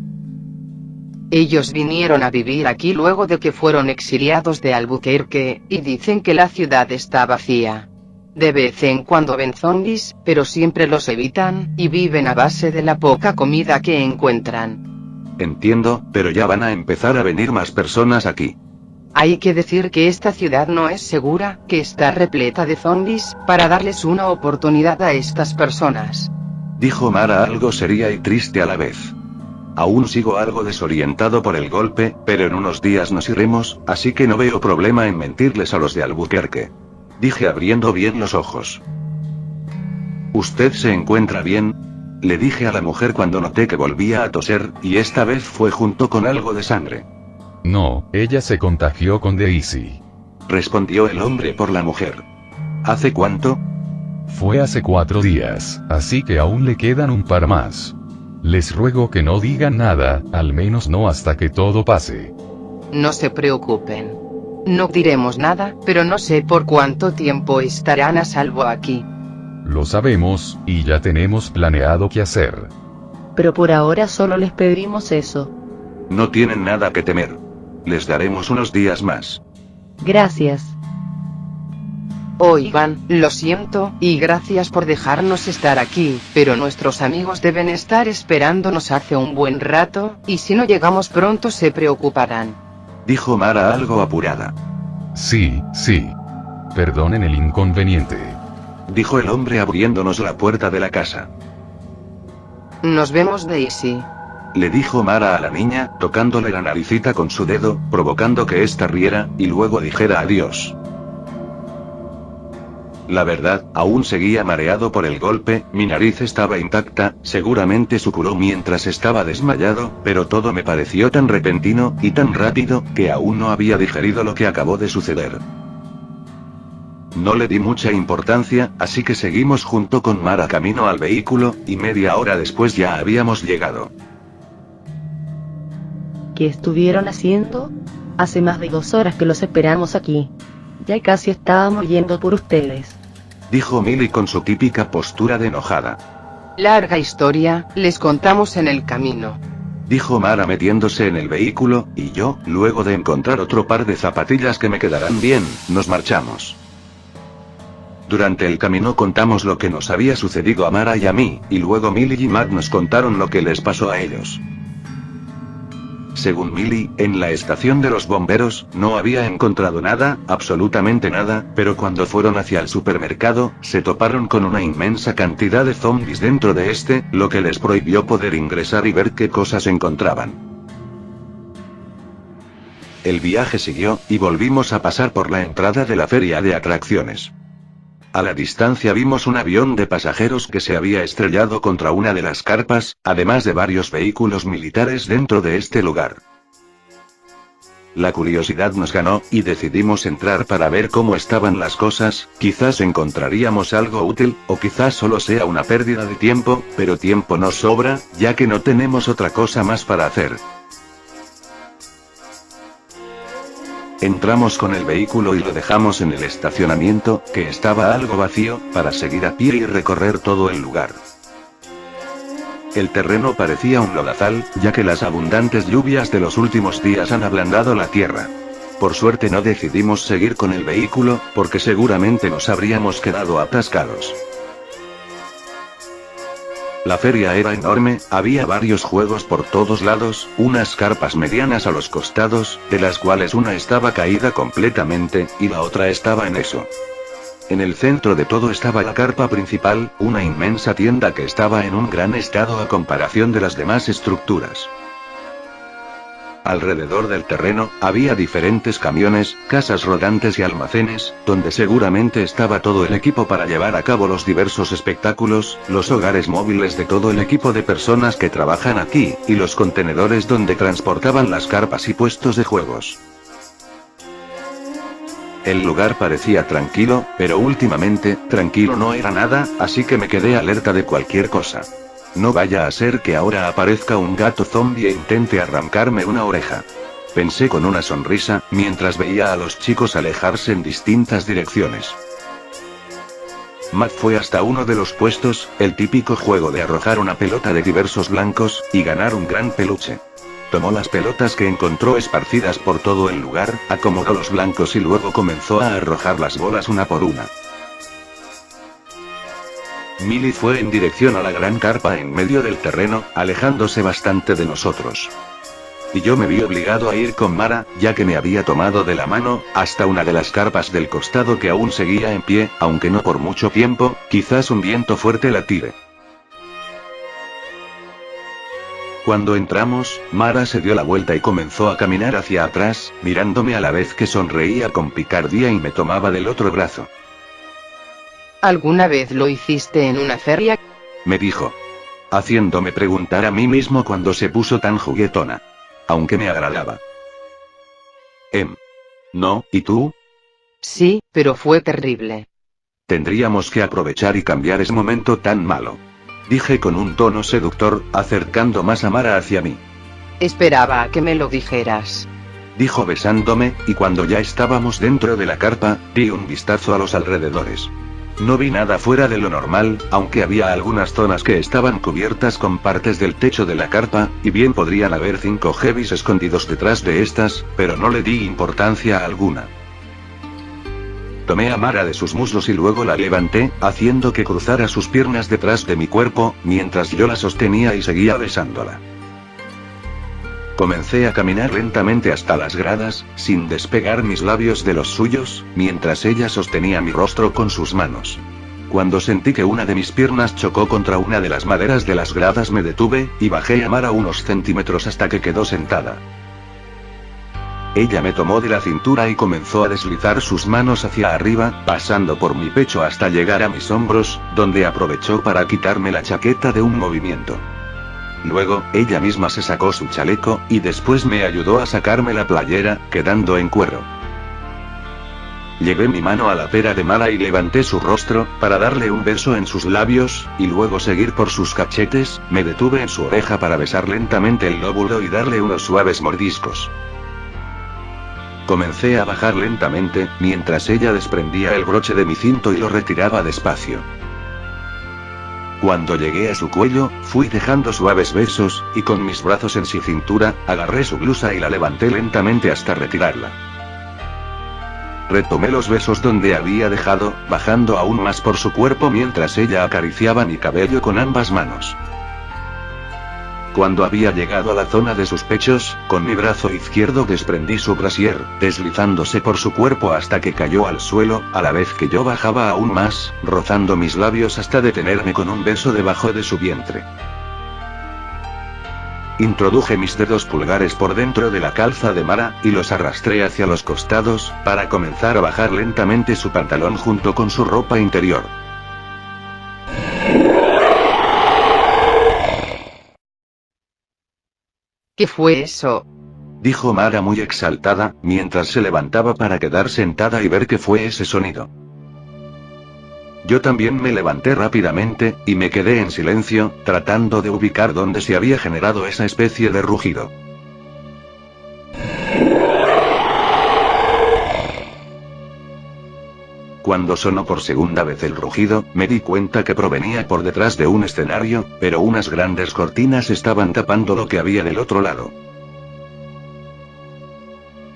Ellos vinieron a vivir aquí luego de que fueron exiliados de Albuquerque, y dicen que la ciudad está vacía. De vez en cuando ven zombies, pero siempre los evitan, y viven a base de la poca comida que encuentran. Entiendo, pero ya van a empezar a venir más personas aquí. Hay que decir que esta ciudad no es segura, que está repleta de zombies, para darles una oportunidad a estas personas. Dijo Mara algo seria y triste a la vez. Aún sigo algo desorientado por el golpe, pero en unos días nos iremos, así que no veo problema en mentirles a los de Albuquerque. Dije abriendo bien los ojos. ¿Usted se encuentra bien? Le dije a la mujer cuando noté que volvía a toser, y esta vez fue junto con algo de sangre. No, ella se contagió con Daisy. Respondió el hombre por la mujer. ¿Hace cuánto? Fue hace 4 días, así que aún le quedan un par más. Les ruego que no digan nada, al menos no hasta que todo pase. No se preocupen. No diremos nada, pero no sé por cuánto tiempo estarán a salvo aquí. Lo sabemos, y ya tenemos planeado qué hacer. Pero por ahora solo les pedimos eso. No tienen nada que temer. Les daremos unos días más. Gracias. Oigan, lo siento, y gracias por dejarnos estar aquí, pero nuestros amigos deben estar esperándonos hace un buen rato, y si no llegamos pronto se preocuparán. Dijo Mara algo apurada. Sí. Perdonen el inconveniente. Dijo el hombre abriéndonos la puerta de la casa. Nos vemos, Daisy. Le dijo Mara a la niña, tocándole la naricita con su dedo, provocando que ésta riera, y luego dijera adiós. La verdad, aún seguía mareado por el golpe, mi nariz estaba intacta, seguramente se curó mientras estaba desmayado, pero todo me pareció tan repentino, y tan rápido, que aún no había digerido lo que acabó de suceder. No le di mucha importancia, así que seguimos junto con Mara camino al vehículo, y media hora después ya habíamos llegado. ¿Qué estuvieron haciendo? Hace más de 2 horas que los esperamos aquí. Ya casi estábamos yendo por ustedes. Dijo Millie con su típica postura de enojada. Larga historia, les contamos en el camino. Dijo Mara metiéndose en el vehículo, y yo, luego de encontrar otro par de zapatillas que me quedarán bien, nos marchamos. Durante el camino contamos lo que nos había sucedido a Mara y a mí, y luego Millie y Matt nos contaron lo que les pasó a ellos. Según Millie, en la estación de los bomberos, no había encontrado nada, absolutamente nada, pero cuando fueron hacia el supermercado, se toparon con una inmensa cantidad de zombies dentro de este, lo que les prohibió poder ingresar y ver qué cosas encontraban. El viaje siguió, y volvimos a pasar por la entrada de la feria de atracciones. A la distancia vimos un avión de pasajeros que se había estrellado contra una de las carpas, además de varios vehículos militares dentro de este lugar. La curiosidad nos ganó, y decidimos entrar para ver cómo estaban las cosas, quizás encontraríamos algo útil, o quizás solo sea una pérdida de tiempo, pero tiempo nos sobra, ya que no tenemos otra cosa más para hacer. Entramos con el vehículo y lo dejamos en el estacionamiento, que estaba algo vacío, para seguir a pie y recorrer todo el lugar. El terreno parecía un lodazal, ya que las abundantes lluvias de los últimos días han ablandado la tierra. Por suerte no decidimos seguir con el vehículo, porque seguramente nos habríamos quedado atascados. La feria era enorme, había varios juegos por todos lados, unas carpas medianas a los costados, de las cuales una estaba caída completamente, y la otra estaba en eso. En el centro de todo estaba la carpa principal, una inmensa tienda que estaba en un gran estado a comparación de las demás estructuras. Alrededor del terreno, había diferentes camiones, casas rodantes y almacenes, donde seguramente estaba todo el equipo para llevar a cabo los diversos espectáculos, los hogares móviles de todo el equipo de personas que trabajan aquí, y los contenedores donde transportaban las carpas y puestos de juegos. El lugar parecía tranquilo, pero últimamente, tranquilo no era nada, así que me quedé alerta de cualquier cosa. No vaya a ser que ahora aparezca un gato zombie e intente arrancarme una oreja. Pensé con una sonrisa, mientras veía a los chicos alejarse en distintas direcciones. Matt fue hasta uno de los puestos, el típico juego de arrojar una pelota de diversos blancos, y ganar un gran peluche. Tomó las pelotas que encontró esparcidas por todo el lugar, acomodó los blancos y luego comenzó a arrojar las bolas una por una. Millie fue en dirección a la gran carpa en medio del terreno, alejándose bastante de nosotros. Y yo me vi obligado a ir con Mara, ya que me había tomado de la mano, hasta una de las carpas del costado que aún seguía en pie, aunque no por mucho tiempo, quizás un viento fuerte la tire. Cuando entramos, Mara se dio la vuelta y comenzó a caminar hacia atrás, mirándome a la vez que sonreía con picardía y me tomaba del otro brazo. ¿Alguna vez lo hiciste en una feria? Me dijo. Haciéndome preguntar a mí mismo cuando se puso tan juguetona. Aunque me agradaba. No, ¿y tú? Sí, pero fue terrible. Tendríamos que aprovechar y cambiar ese momento tan malo. Dije con un tono seductor, acercando más a Mara hacia mí. Esperaba a que me lo dijeras. Dijo besándome, y cuando ya estábamos dentro de la carpa, di un vistazo a los alrededores. No vi nada fuera de lo normal, aunque había algunas zonas que estaban cubiertas con partes del techo de la carpa, y bien podrían haber 5 heavies escondidos detrás de estas, pero no le di importancia alguna. Tomé a Mara de sus muslos y luego la levanté, haciendo que cruzara sus piernas detrás de mi cuerpo, mientras yo la sostenía y seguía besándola. Comencé a caminar lentamente hasta las gradas, sin despegar mis labios de los suyos, mientras ella sostenía mi rostro con sus manos. Cuando sentí que una de mis piernas chocó contra una de las maderas de las gradas me detuve, y bajé a Mara unos centímetros hasta que quedó sentada. Ella me tomó de la cintura y comenzó a deslizar sus manos hacia arriba, pasando por mi pecho hasta llegar a mis hombros, donde aprovechó para quitarme la chaqueta de un movimiento. Luego, ella misma se sacó su chaleco, y después me ayudó a sacarme la playera, quedando en cuero. Llevé mi mano a la pera de Mara y levanté su rostro, para darle un beso en sus labios, y luego seguir por sus cachetes, me detuve en su oreja para besar lentamente el lóbulo y darle unos suaves mordiscos. Comencé a bajar lentamente, mientras ella desprendía el broche de mi cinto y lo retiraba despacio. Cuando llegué a su cuello, fui dejando suaves besos, y con mis brazos en su cintura, agarré su blusa y la levanté lentamente hasta retirarla. Retomé los besos donde había dejado, bajando aún más por su cuerpo mientras ella acariciaba mi cabello con ambas manos. Cuando había llegado a la zona de sus pechos, con mi brazo izquierdo desprendí su brasier, deslizándose por su cuerpo hasta que cayó al suelo, a la vez que yo bajaba aún más, rozando mis labios hasta detenerme con un beso debajo de su vientre. Introduje mis dedos pulgares por dentro de la calza de Mara, y los arrastré hacia los costados, para comenzar a bajar lentamente su pantalón junto con su ropa interior. ¿Qué fue eso? Dijo Mara muy exaltada, mientras se levantaba para quedar sentada y ver qué fue ese sonido. Yo también me levanté rápidamente, y me quedé en silencio, tratando de ubicar dónde se había generado esa especie de rugido. Cuando sonó por segunda vez el rugido, me di cuenta que provenía por detrás de un escenario, pero unas grandes cortinas estaban tapando lo que había del otro lado.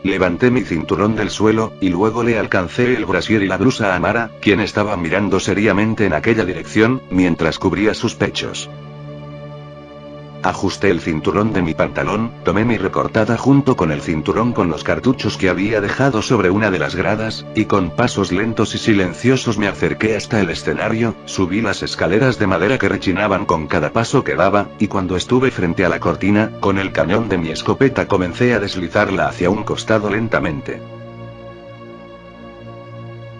Levanté mi cinturón del suelo, y luego le alcancé el brasier y la blusa a Mara, quien estaba mirando seriamente en aquella dirección, mientras cubría sus pechos. Ajusté el cinturón de mi pantalón, tomé mi recortada junto con el cinturón con los cartuchos que había dejado sobre una de las gradas, y con pasos lentos y silenciosos me acerqué hasta el escenario, subí las escaleras de madera que rechinaban con cada paso que daba, y cuando estuve frente a la cortina, con el cañón de mi escopeta comencé a deslizarla hacia un costado lentamente.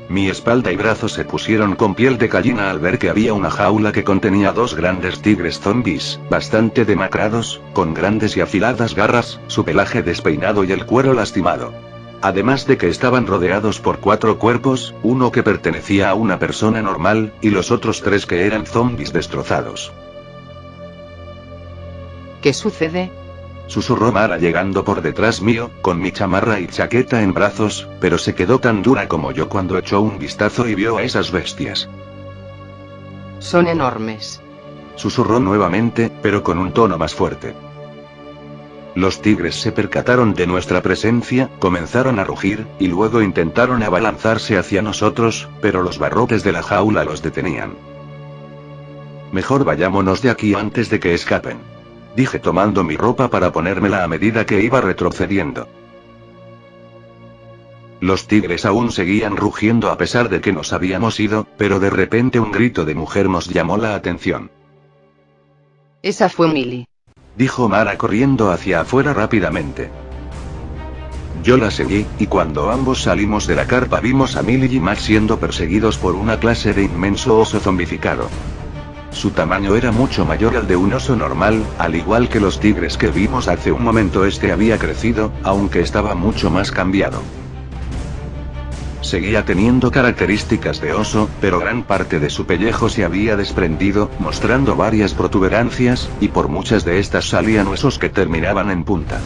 Mi espalda y brazos se pusieron con piel de gallina al ver que había una jaula que contenía dos grandes tigres zombies, bastante demacrados, con grandes y afiladas garras, su pelaje despeinado y el cuero lastimado. Además de que estaban rodeados por 4 cuerpos, uno que pertenecía a una persona normal, y los otros 3 que eran zombies destrozados. ¿Qué sucede? Susurró Mara llegando por detrás mío, con mi chamarra y chaqueta en brazos, pero se quedó tan dura como yo cuando echó un vistazo y vio a esas bestias. Son enormes. Susurró nuevamente, pero con un tono más fuerte. Los tigres se percataron de nuestra presencia, comenzaron a rugir, y luego intentaron abalanzarse hacia nosotros, pero los barrotes de la jaula los detenían. Mejor vayámonos de aquí antes de que escapen. Dije tomando mi ropa para ponérmela a medida que iba retrocediendo. Los tigres aún seguían rugiendo a pesar de que nos habíamos ido, pero de repente un grito de mujer nos llamó la atención. Esa fue Millie. Dijo Mara corriendo hacia afuera rápidamente. Yo la seguí, y cuando ambos salimos de la carpa vimos a Millie y Max siendo perseguidos por una clase de inmenso oso zombificado. Su tamaño era mucho mayor al de un oso normal, al igual que los tigres que vimos hace un momento. Este había crecido, aunque estaba mucho más cambiado. Seguía teniendo características de oso, pero gran parte de su pellejo se había desprendido, mostrando varias protuberancias, y por muchas de estas salían huesos que terminaban en punta.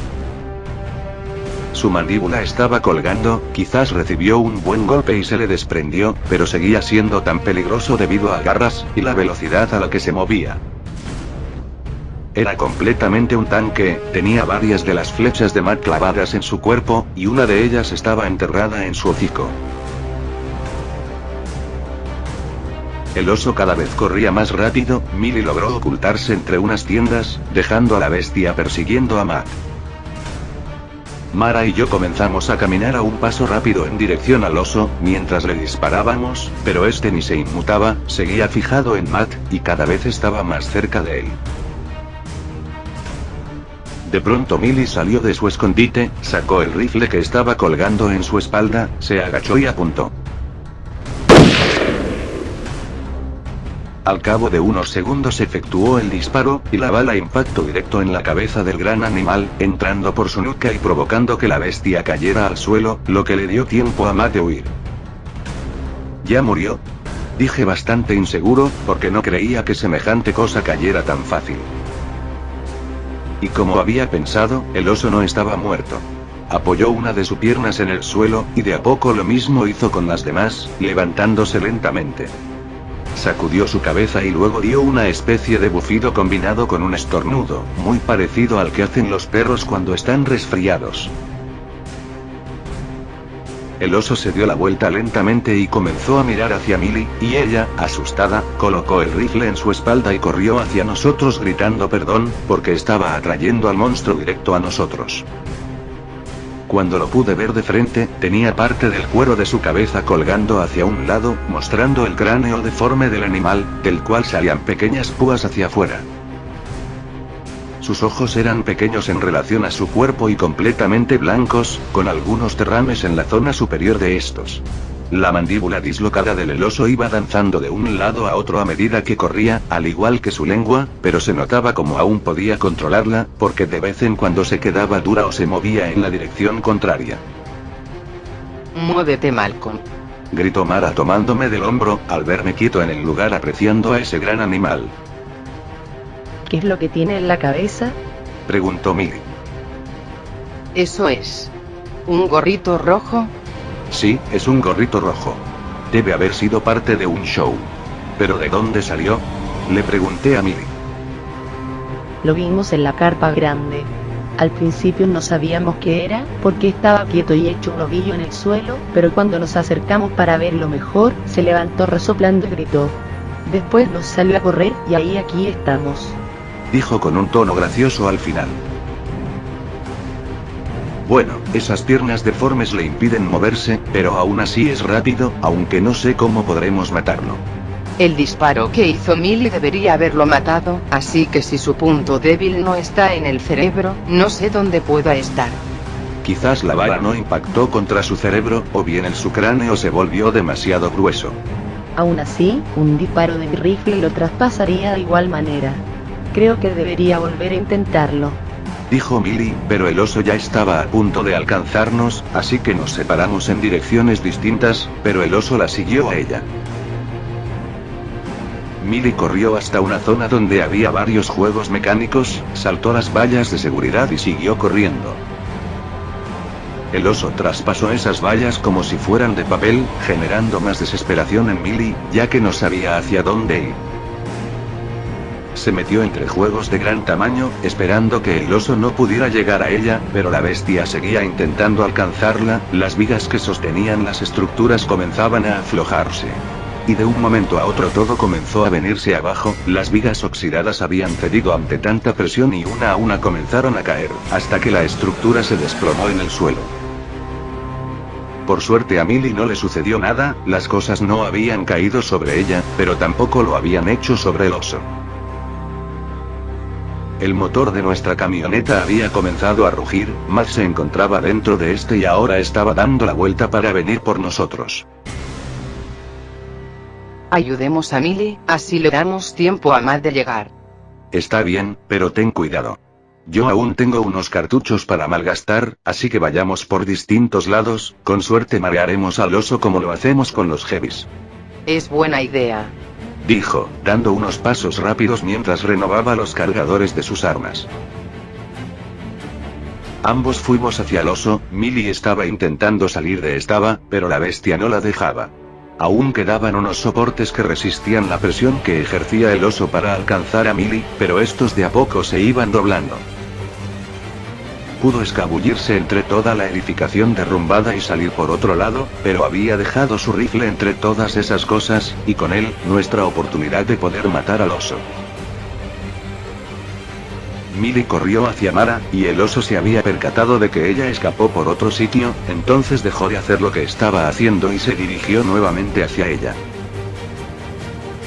Su mandíbula estaba colgando, quizás recibió un buen golpe y se le desprendió, pero seguía siendo tan peligroso debido a garras, y la velocidad a la que se movía. Era completamente un tanque, tenía varias de las flechas de Matt clavadas en su cuerpo, y una de ellas estaba enterrada en su hocico. El oso cada vez corría más rápido. Millie logró ocultarse entre unas tiendas, dejando a la bestia persiguiendo a Matt. Mara y yo comenzamos a caminar a un paso rápido en dirección al oso, mientras le disparábamos, pero este ni se inmutaba, seguía fijado en Matt, y cada vez estaba más cerca de él. De pronto Millie salió de su escondite, sacó el rifle que estaba colgando en su espalda, se agachó y apuntó. Al cabo de unos segundos efectuó el disparo, y la bala impactó directo en la cabeza del gran animal, entrando por su nuca y provocando que la bestia cayera al suelo, lo que le dio tiempo a Matt de huir. ¿Ya murió?, dije bastante inseguro, porque no creía que semejante cosa cayera tan fácil. Y como había pensado, el oso no estaba muerto. Apoyó una de sus piernas en el suelo, y de a poco lo mismo hizo con las demás, levantándose lentamente. Sacudió su cabeza y luego dio una especie de bufido combinado con un estornudo, muy parecido al que hacen los perros cuando están resfriados. El oso se dio la vuelta lentamente y comenzó a mirar hacia Millie, y ella, asustada, colocó el rifle en su espalda y corrió hacia nosotros gritando perdón, porque estaba atrayendo al monstruo directo a nosotros. Cuando lo pude ver de frente, tenía parte del cuero de su cabeza colgando hacia un lado, mostrando el cráneo deforme del animal, del cual salían pequeñas púas hacia afuera. Sus ojos eran pequeños en relación a su cuerpo y completamente blancos, con algunos derrames en la zona superior de estos. La mandíbula dislocada del oso iba danzando de un lado a otro a medida que corría, al igual que su lengua, pero se notaba como aún podía controlarla, porque de vez en cuando se quedaba dura o se movía en la dirección contraria. Muévete, Malcolm. Gritó Mara tomándome del hombro, al verme quieto en el lugar apreciando a ese gran animal. ¿Qué es lo que tiene en la cabeza? Preguntó Millie. Eso es. ¿Un gorrito rojo? Sí, es un gorrito rojo. Debe haber sido parte de un show. ¿Pero de dónde salió? Le pregunté a Millie. Lo vimos en la carpa grande. Al principio no sabíamos qué era, porque estaba quieto y hecho un ovillo en el suelo, pero cuando nos acercamos para verlo mejor, se levantó resoplando y gritó. Después nos salió a correr, y ahí aquí estamos. Dijo con un tono gracioso al final. Bueno, esas piernas deformes le impiden moverse, pero aún así es rápido, aunque no sé cómo podremos matarlo. El disparo que hizo Millie debería haberlo matado, así que si su punto débil no está en el cerebro, no sé dónde pueda estar. Quizás la bala no impactó contra su cerebro, o bien su cráneo se volvió demasiado grueso. Aún así, un disparo de mi rifle lo traspasaría de igual manera. Creo que debería volver a intentarlo. Dijo Millie, pero el oso ya estaba a punto de alcanzarnos, así que nos separamos en direcciones distintas, pero el oso la siguió a ella. Millie corrió hasta una zona donde había varios juegos mecánicos, saltó las vallas de seguridad y siguió corriendo. El oso traspasó esas vallas como si fueran de papel, generando más desesperación en Millie, ya que no sabía hacia dónde ir. Se metió entre juegos de gran tamaño, esperando que el oso no pudiera llegar a ella, pero la bestia seguía intentando alcanzarla, las vigas que sostenían las estructuras comenzaban a aflojarse. Y de un momento a otro todo comenzó a venirse abajo, las vigas oxidadas habían cedido ante tanta presión y una a una comenzaron a caer, hasta que la estructura se desplomó en el suelo. Por suerte a Millie no le sucedió nada, las cosas no habían caído sobre ella, pero tampoco lo habían hecho sobre el oso. El motor de nuestra camioneta había comenzado a rugir, Matt se encontraba dentro de este y ahora estaba dando la vuelta para venir por nosotros. Ayudemos a Millie, así le damos tiempo a Matt de llegar. Está bien, pero ten cuidado. Yo aún tengo unos cartuchos para malgastar, así que vayamos por distintos lados, con suerte marearemos al oso como lo hacemos con los heavies. Es buena idea. Dijo, dando unos pasos rápidos mientras renovaba los cargadores de sus armas. Ambos fuimos hacia el oso, Millie estaba intentando salir de esta, pero la bestia no la dejaba. Aún quedaban unos soportes que resistían la presión que ejercía el oso para alcanzar a Millie, pero estos de a poco se iban doblando. Pudo escabullirse entre toda la edificación derrumbada y salir por otro lado, pero había dejado su rifle entre todas esas cosas, y con él, nuestra oportunidad de poder matar al oso. Millie corrió hacia Mara, y el oso se había percatado de que ella escapó por otro sitio, entonces dejó de hacer lo que estaba haciendo y se dirigió nuevamente hacia ella.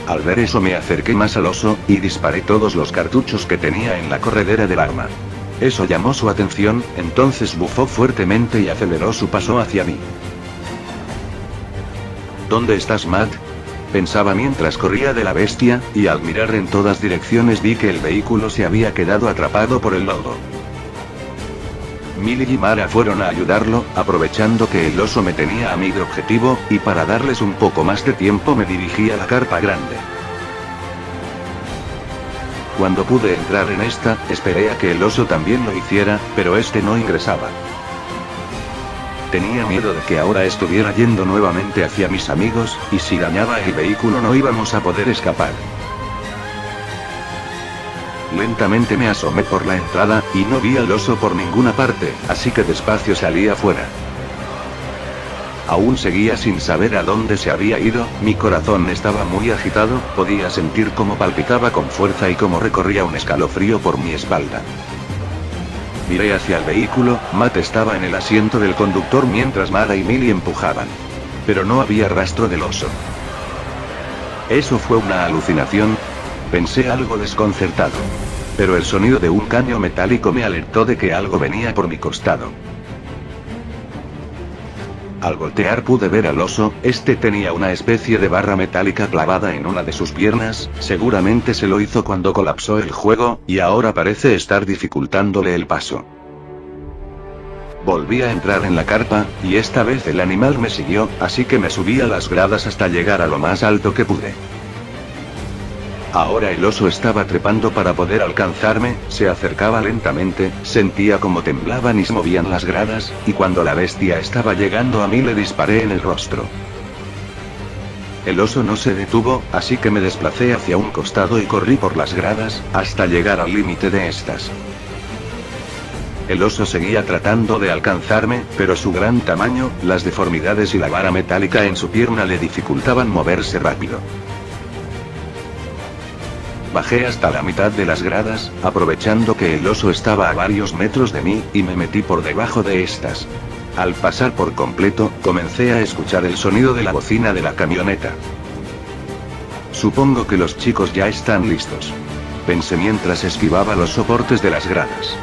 Al ver eso me acerqué más al oso, y disparé todos los cartuchos que tenía en la corredera del arma. Eso llamó su atención, entonces bufó fuertemente y aceleró su paso hacia mí. ¿Dónde estás, Matt? Pensaba mientras corría de la bestia, y al mirar en todas direcciones vi que el vehículo se había quedado atrapado por el lodo. Millie y Mara fueron a ayudarlo, aprovechando que el oso me tenía a mi objetivo, y para darles un poco más de tiempo me dirigí a la carpa grande. Cuando pude entrar en esta, esperé a que el oso también lo hiciera, pero este no ingresaba. Tenía miedo de que ahora estuviera yendo nuevamente hacia mis amigos, y si dañaba el vehículo no íbamos a poder escapar. Lentamente me asomé por la entrada, y no vi al oso por ninguna parte, así que despacio salí afuera. Aún seguía sin saber a dónde se había ido, mi corazón estaba muy agitado, podía sentir cómo palpitaba con fuerza y cómo recorría un escalofrío por mi espalda. Miré hacia el vehículo, Matt estaba en el asiento del conductor mientras Mara y Millie empujaban. Pero no había rastro del oso. ¿Eso fue una alucinación? Pensé algo desconcertado. Pero el sonido de un caño metálico me alertó de que algo venía por mi costado. Al voltear pude ver al oso, este tenía una especie de barra metálica clavada en una de sus piernas, seguramente se lo hizo cuando colapsó el juego, y ahora parece estar dificultándole el paso. Volví a entrar en la carpa, y esta vez el animal me siguió, así que me subí a las gradas hasta llegar a lo más alto que pude. Ahora el oso estaba trepando para poder alcanzarme, se acercaba lentamente, sentía como temblaban y se movían las gradas, y cuando la bestia estaba llegando a mí le disparé en el rostro. El oso no se detuvo, así que me desplacé hacia un costado y corrí por las gradas, hasta llegar al límite de estas. El oso seguía tratando de alcanzarme, pero su gran tamaño, las deformidades y la vara metálica en su pierna le dificultaban moverse rápido. Bajé hasta la mitad de las gradas, aprovechando que el oso estaba a varios metros de mí, y me metí por debajo de estas. Al pasar por completo, comencé a escuchar el sonido de la bocina de la camioneta. Supongo que los chicos ya están listos. Pensé mientras esquivaba los soportes de las gradas.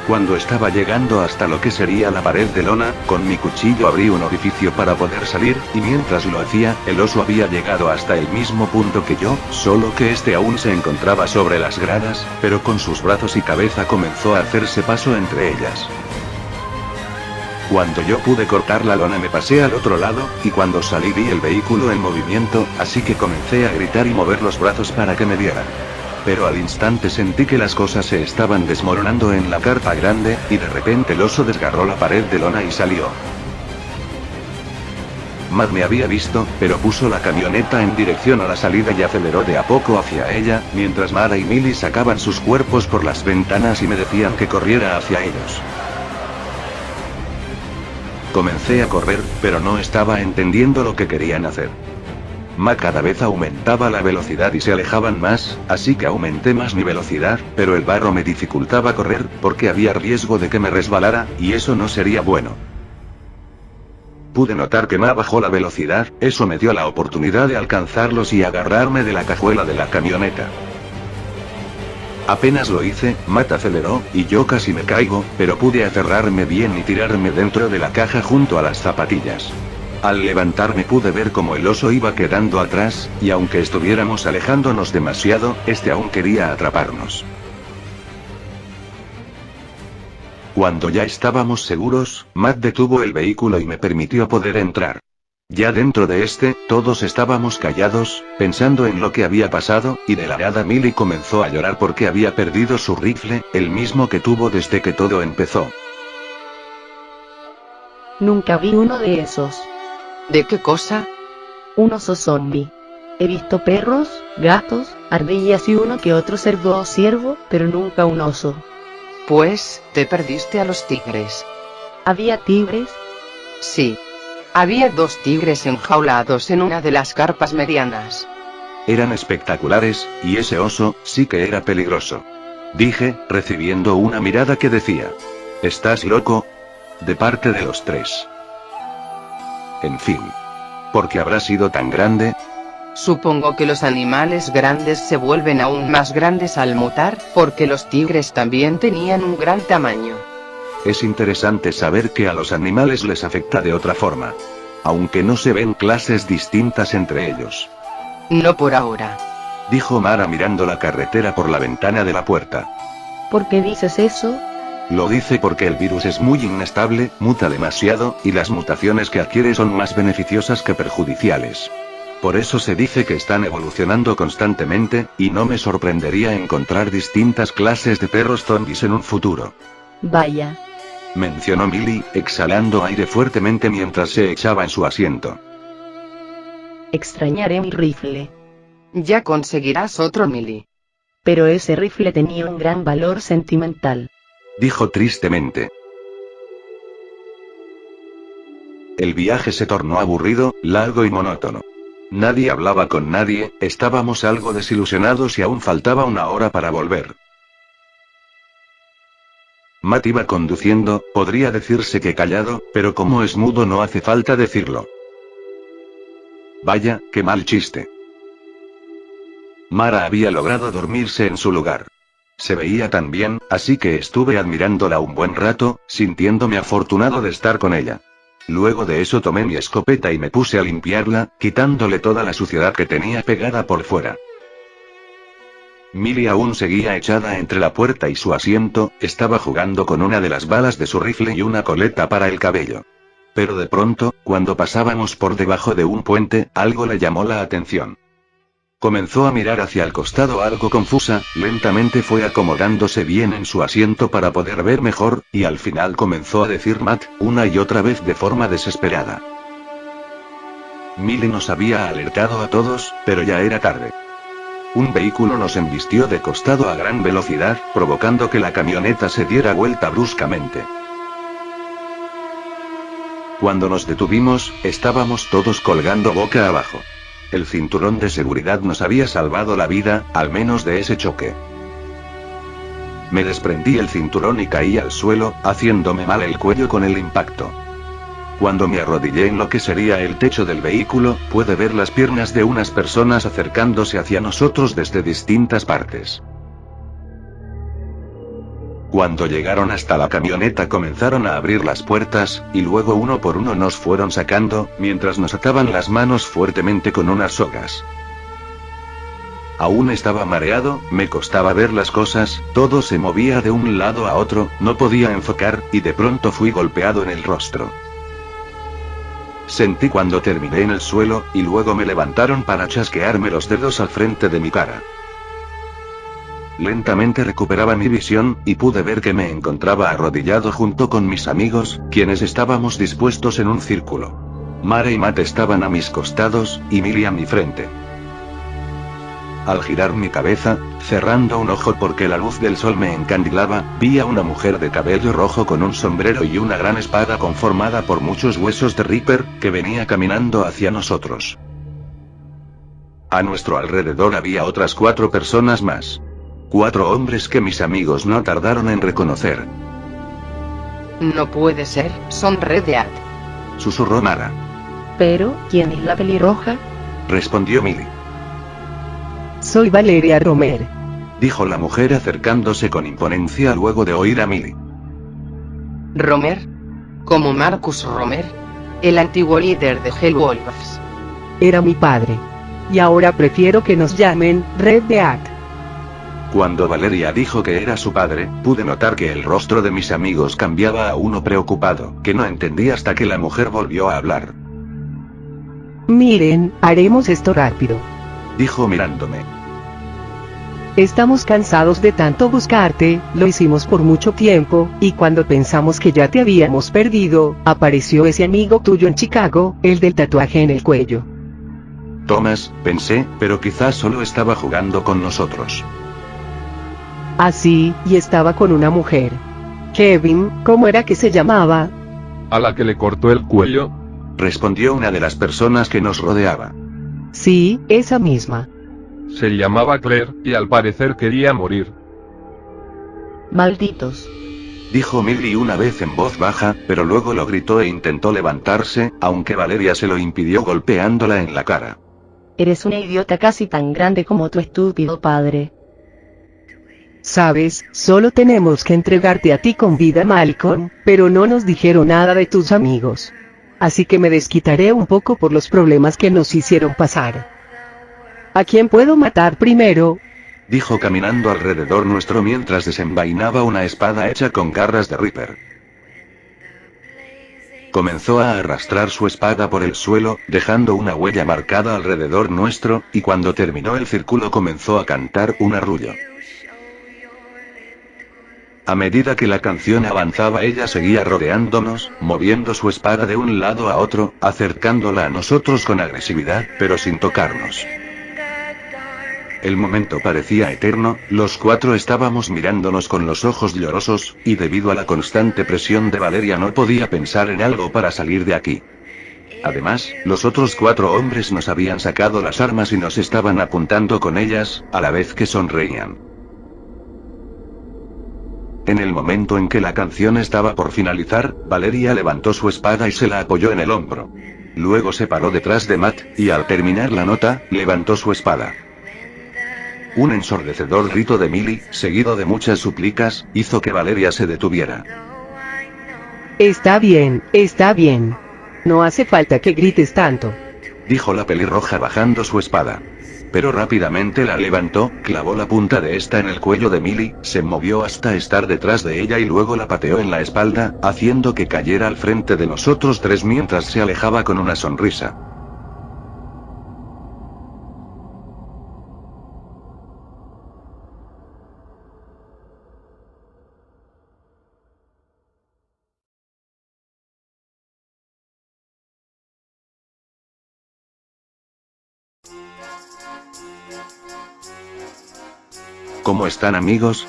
Cuando estaba llegando hasta lo que sería la pared de lona, con mi cuchillo abrí un orificio para poder salir, y mientras lo hacía, el oso había llegado hasta el mismo punto que yo, solo que este aún se encontraba sobre las gradas, pero con sus brazos y cabeza comenzó a hacerse paso entre ellas. Cuando yo pude cortar la lona me pasé al otro lado, y cuando salí vi el vehículo en movimiento, así que comencé a gritar y mover los brazos para que me vieran. Pero al instante sentí que las cosas se estaban desmoronando en la carpa grande, y de repente el oso desgarró la pared de lona y salió. Matt me había visto, pero puso la camioneta en dirección a la salida y aceleró de a poco hacia ella, mientras Mara y Millie sacaban sus cuerpos por las ventanas y me decían que corriera hacia ellos. Comencé a correr, pero no estaba entendiendo lo que querían hacer. Cada vez aumentaba la velocidad y se alejaban más, así que aumenté más mi velocidad, pero el barro me dificultaba correr, porque había riesgo de que me resbalara, y eso no sería bueno. Pude notar que bajó la velocidad, eso me dio la oportunidad de alcanzarlos y agarrarme de la cajuela de la camioneta. Apenas lo hice, Matt aceleró, y yo casi me caigo, pero pude aferrarme bien y tirarme dentro de la caja junto a las zapatillas. Al levantarme pude ver cómo el oso iba quedando atrás, y aunque estuviéramos alejándonos demasiado, este aún quería atraparnos. Cuando ya estábamos seguros, Matt detuvo el vehículo y me permitió poder entrar. Ya dentro de todos estábamos callados, pensando en lo que había pasado, y de la nada Millie comenzó a llorar porque había perdido su rifle, el mismo que tuvo desde que todo empezó. Nunca vi uno de esos. ¿De qué cosa? Un oso zombie. He visto perros, gatos, ardillas y uno que otro cerdo o ciervo, pero nunca un oso. Pues, te perdiste a los tigres. ¿Había tigres? Sí. Había 2 tigres enjaulados en una de las carpas medianas. Eran espectaculares, y ese oso, sí que era peligroso. Dije, recibiendo una mirada que decía: ¿estás loco? De parte de los 3. En fin. ¿Por qué habrá sido tan grande? Supongo que los animales grandes se vuelven aún más grandes al mutar, porque los tigres también tenían un gran tamaño. Es interesante saber que a los animales les afecta de otra forma. Aunque no se ven clases distintas entre ellos. No por ahora. Dijo Mara mirando la carretera por la ventana de la puerta. ¿Por qué dices eso? Lo dice porque el virus es muy inestable, muta demasiado, y las mutaciones que adquiere son más beneficiosas que perjudiciales. Por eso se dice que están evolucionando constantemente, y no me sorprendería encontrar distintas clases de perros zombies en un futuro. Vaya. Mencionó Millie, exhalando aire fuertemente mientras se echaba en su asiento. Extrañaré mi rifle. Ya conseguirás otro, Millie. Pero ese rifle tenía un gran valor sentimental. Dijo tristemente. El viaje se tornó aburrido, largo y monótono. Nadie hablaba con nadie, estábamos algo desilusionados y aún faltaba una hora para volver. Matt iba conduciendo, podría decirse que callado, pero como es mudo no hace falta decirlo. Vaya, qué mal chiste. Mara había logrado dormirse en su lugar. Se veía tan bien, así que estuve admirándola un buen rato, sintiéndome afortunado de estar con ella. Luego de eso tomé mi escopeta y me puse a limpiarla, quitándole toda la suciedad que tenía pegada por fuera. Millie aún seguía echada entre la puerta y su asiento, estaba jugando con una de las balas de su rifle y una coleta para el cabello. Pero de pronto, cuando pasábamos por debajo de un puente, algo le llamó la atención. Comenzó a mirar hacia el costado algo confusa, lentamente fue acomodándose bien en su asiento para poder ver mejor, y al final comenzó a decir Matt, una y otra vez de forma desesperada. Millie nos había alertado a todos, pero ya era tarde. Un vehículo nos embistió de costado a gran velocidad, provocando que la camioneta se diera vuelta bruscamente. Cuando nos detuvimos, estábamos todos colgando boca abajo. El cinturón de seguridad nos había salvado la vida, al menos de ese choque. Me desprendí el cinturón y caí al suelo, haciéndome mal el cuello con el impacto. Cuando me arrodillé en lo que sería el techo del vehículo, pude ver las piernas de unas personas acercándose hacia nosotros desde distintas partes. Cuando llegaron hasta la camioneta comenzaron a abrir las puertas, y luego uno por uno nos fueron sacando, mientras nos ataban las manos fuertemente con unas sogas. Aún estaba mareado, me costaba ver las cosas, todo se movía de un lado a otro, no podía enfocar, y de pronto fui golpeado en el rostro. Sentí cuando terminé en el suelo, y luego me levantaron para chasquearme los dedos al frente de mi cara. Lentamente recuperaba mi visión, y pude ver que me encontraba arrodillado junto con mis amigos, quienes estábamos dispuestos en un círculo. Mara y Matt estaban a mis costados, y Millie a mi frente. Al girar mi cabeza, cerrando un ojo porque la luz del sol me encandilaba, vi a una mujer de cabello rojo con un sombrero y una gran espada conformada por muchos huesos de Reaper, que venía caminando hacia nosotros. A nuestro alrededor había otras 4 personas más. 4 hombres que mis amigos no tardaron en reconocer. No puede ser, son Red Dead. Susurró Mara. Pero, ¿quién es la pelirroja? Respondió Millie. Soy Valeria Romer. Dijo la mujer acercándose con imponencia luego de oír a Millie. ¿Romer? ¿Como Marcus Romer? El antiguo líder de Hellwolves. Era mi padre. Y ahora prefiero que nos llamen Red Dead. Cuando Valeria dijo que era su padre, pude notar que el rostro de mis amigos cambiaba a uno preocupado, que no entendí hasta que la mujer volvió a hablar. Miren, haremos esto rápido. Dijo mirándome. Estamos cansados de tanto buscarte, lo hicimos por mucho tiempo, y cuando pensamos que ya te habíamos perdido, apareció ese amigo tuyo en Chicago, el del tatuaje en el cuello. Thomas, pensé, pero quizás solo estaba jugando con nosotros. Así, y estaba con una mujer. Kevin, ¿cómo era que se llamaba? ¿A la que le cortó el cuello? Respondió una de las personas que nos rodeaba. Sí, esa misma. Se llamaba Claire, y al parecer quería morir. Malditos. Dijo Millie una vez en voz baja, pero luego lo gritó e intentó levantarse, aunque Valeria se lo impidió golpeándola en la cara. Eres una idiota casi tan grande como tu estúpido padre. Sabes, solo tenemos que entregarte a ti con vida, Malcolm, pero no nos dijeron nada de tus amigos. Así que me desquitaré un poco por los problemas que nos hicieron pasar. ¿A quién puedo matar primero? Dijo caminando alrededor nuestro mientras desenvainaba una espada hecha con garras de Reaper. Comenzó a arrastrar su espada por el suelo, dejando una huella marcada alrededor nuestro, y cuando terminó el círculo comenzó a cantar un arrullo. A medida que la canción avanzaba ella seguía rodeándonos, moviendo su espada de un lado a otro, acercándola a nosotros con agresividad, pero sin tocarnos. El momento parecía eterno, los 4 estábamos mirándonos con los ojos llorosos, y debido a la constante presión de Valeria no podía pensar en algo para salir de aquí. Además, los otros 4 hombres nos habían sacado las armas y nos estaban apuntando con ellas, a la vez que sonreían. En el momento en que la canción estaba por finalizar, Valeria levantó su espada y se la apoyó en el hombro. Luego se paró detrás de Matt, y al terminar la nota, levantó su espada. Un ensordecedor grito de Millie, seguido de muchas súplicas, hizo que Valeria se detuviera. Está bien, está bien. No hace falta que grites tanto, Dijo la pelirroja bajando su espada. Pero rápidamente la levantó, clavó la punta de esta en el cuello de Millie, se movió hasta estar detrás de ella y luego la pateó en la espalda, haciendo que cayera al frente de nosotros 3 mientras se alejaba con una sonrisa. ¿Cómo están, amigos?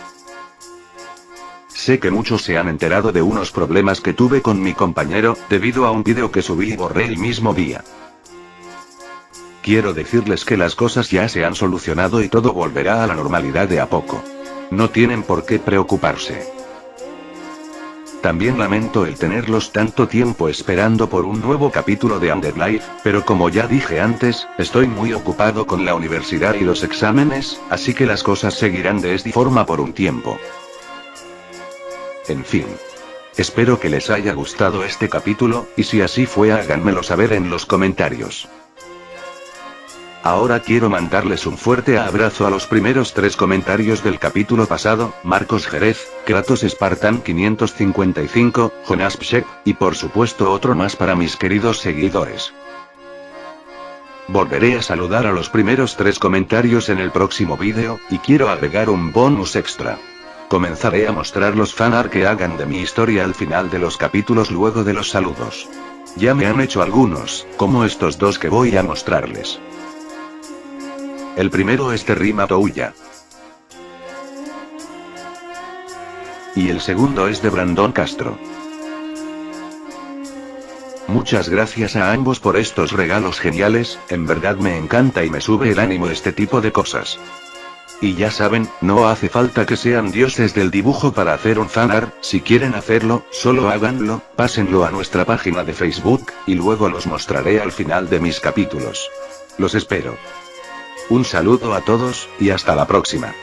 Sé que muchos se han enterado de unos problemas que tuve con mi compañero, debido a un vídeo que subí y borré el mismo día. Quiero decirles que las cosas ya se han solucionado y todo volverá a la normalidad de a poco. No tienen por qué preocuparse. También lamento el tenerlos tanto tiempo esperando por un nuevo capítulo de Underlife, pero como ya dije antes, estoy muy ocupado con la universidad y los exámenes, así que las cosas seguirán de esta forma por un tiempo. En fin. Espero que les haya gustado este capítulo, y si así fue háganmelo saber en los comentarios. Ahora quiero mandarles un fuerte abrazo a los primeros 3 comentarios del capítulo pasado, Marcos Jerez, Kratos Spartan 555, Jonas Pshek, y por supuesto otro más para mis queridos seguidores. Volveré a saludar a los primeros 3 comentarios en el próximo vídeo, y quiero agregar un bonus extra. Comenzaré a mostrar los fanart que hagan de mi historia al final de los capítulos luego de los saludos. Ya me han hecho algunos, como estos 2 que voy a mostrarles. El primero es de Rima Touya. Y el segundo es de Brandon Castro. Muchas gracias a ambos por estos regalos geniales, en verdad me encanta y me sube el ánimo este tipo de cosas. Y ya saben, no hace falta que sean dioses del dibujo para hacer un fanart, si quieren hacerlo, solo háganlo, pásenlo a nuestra página de Facebook, y luego los mostraré al final de mis capítulos. Los espero. Un saludo a todos, y hasta la próxima.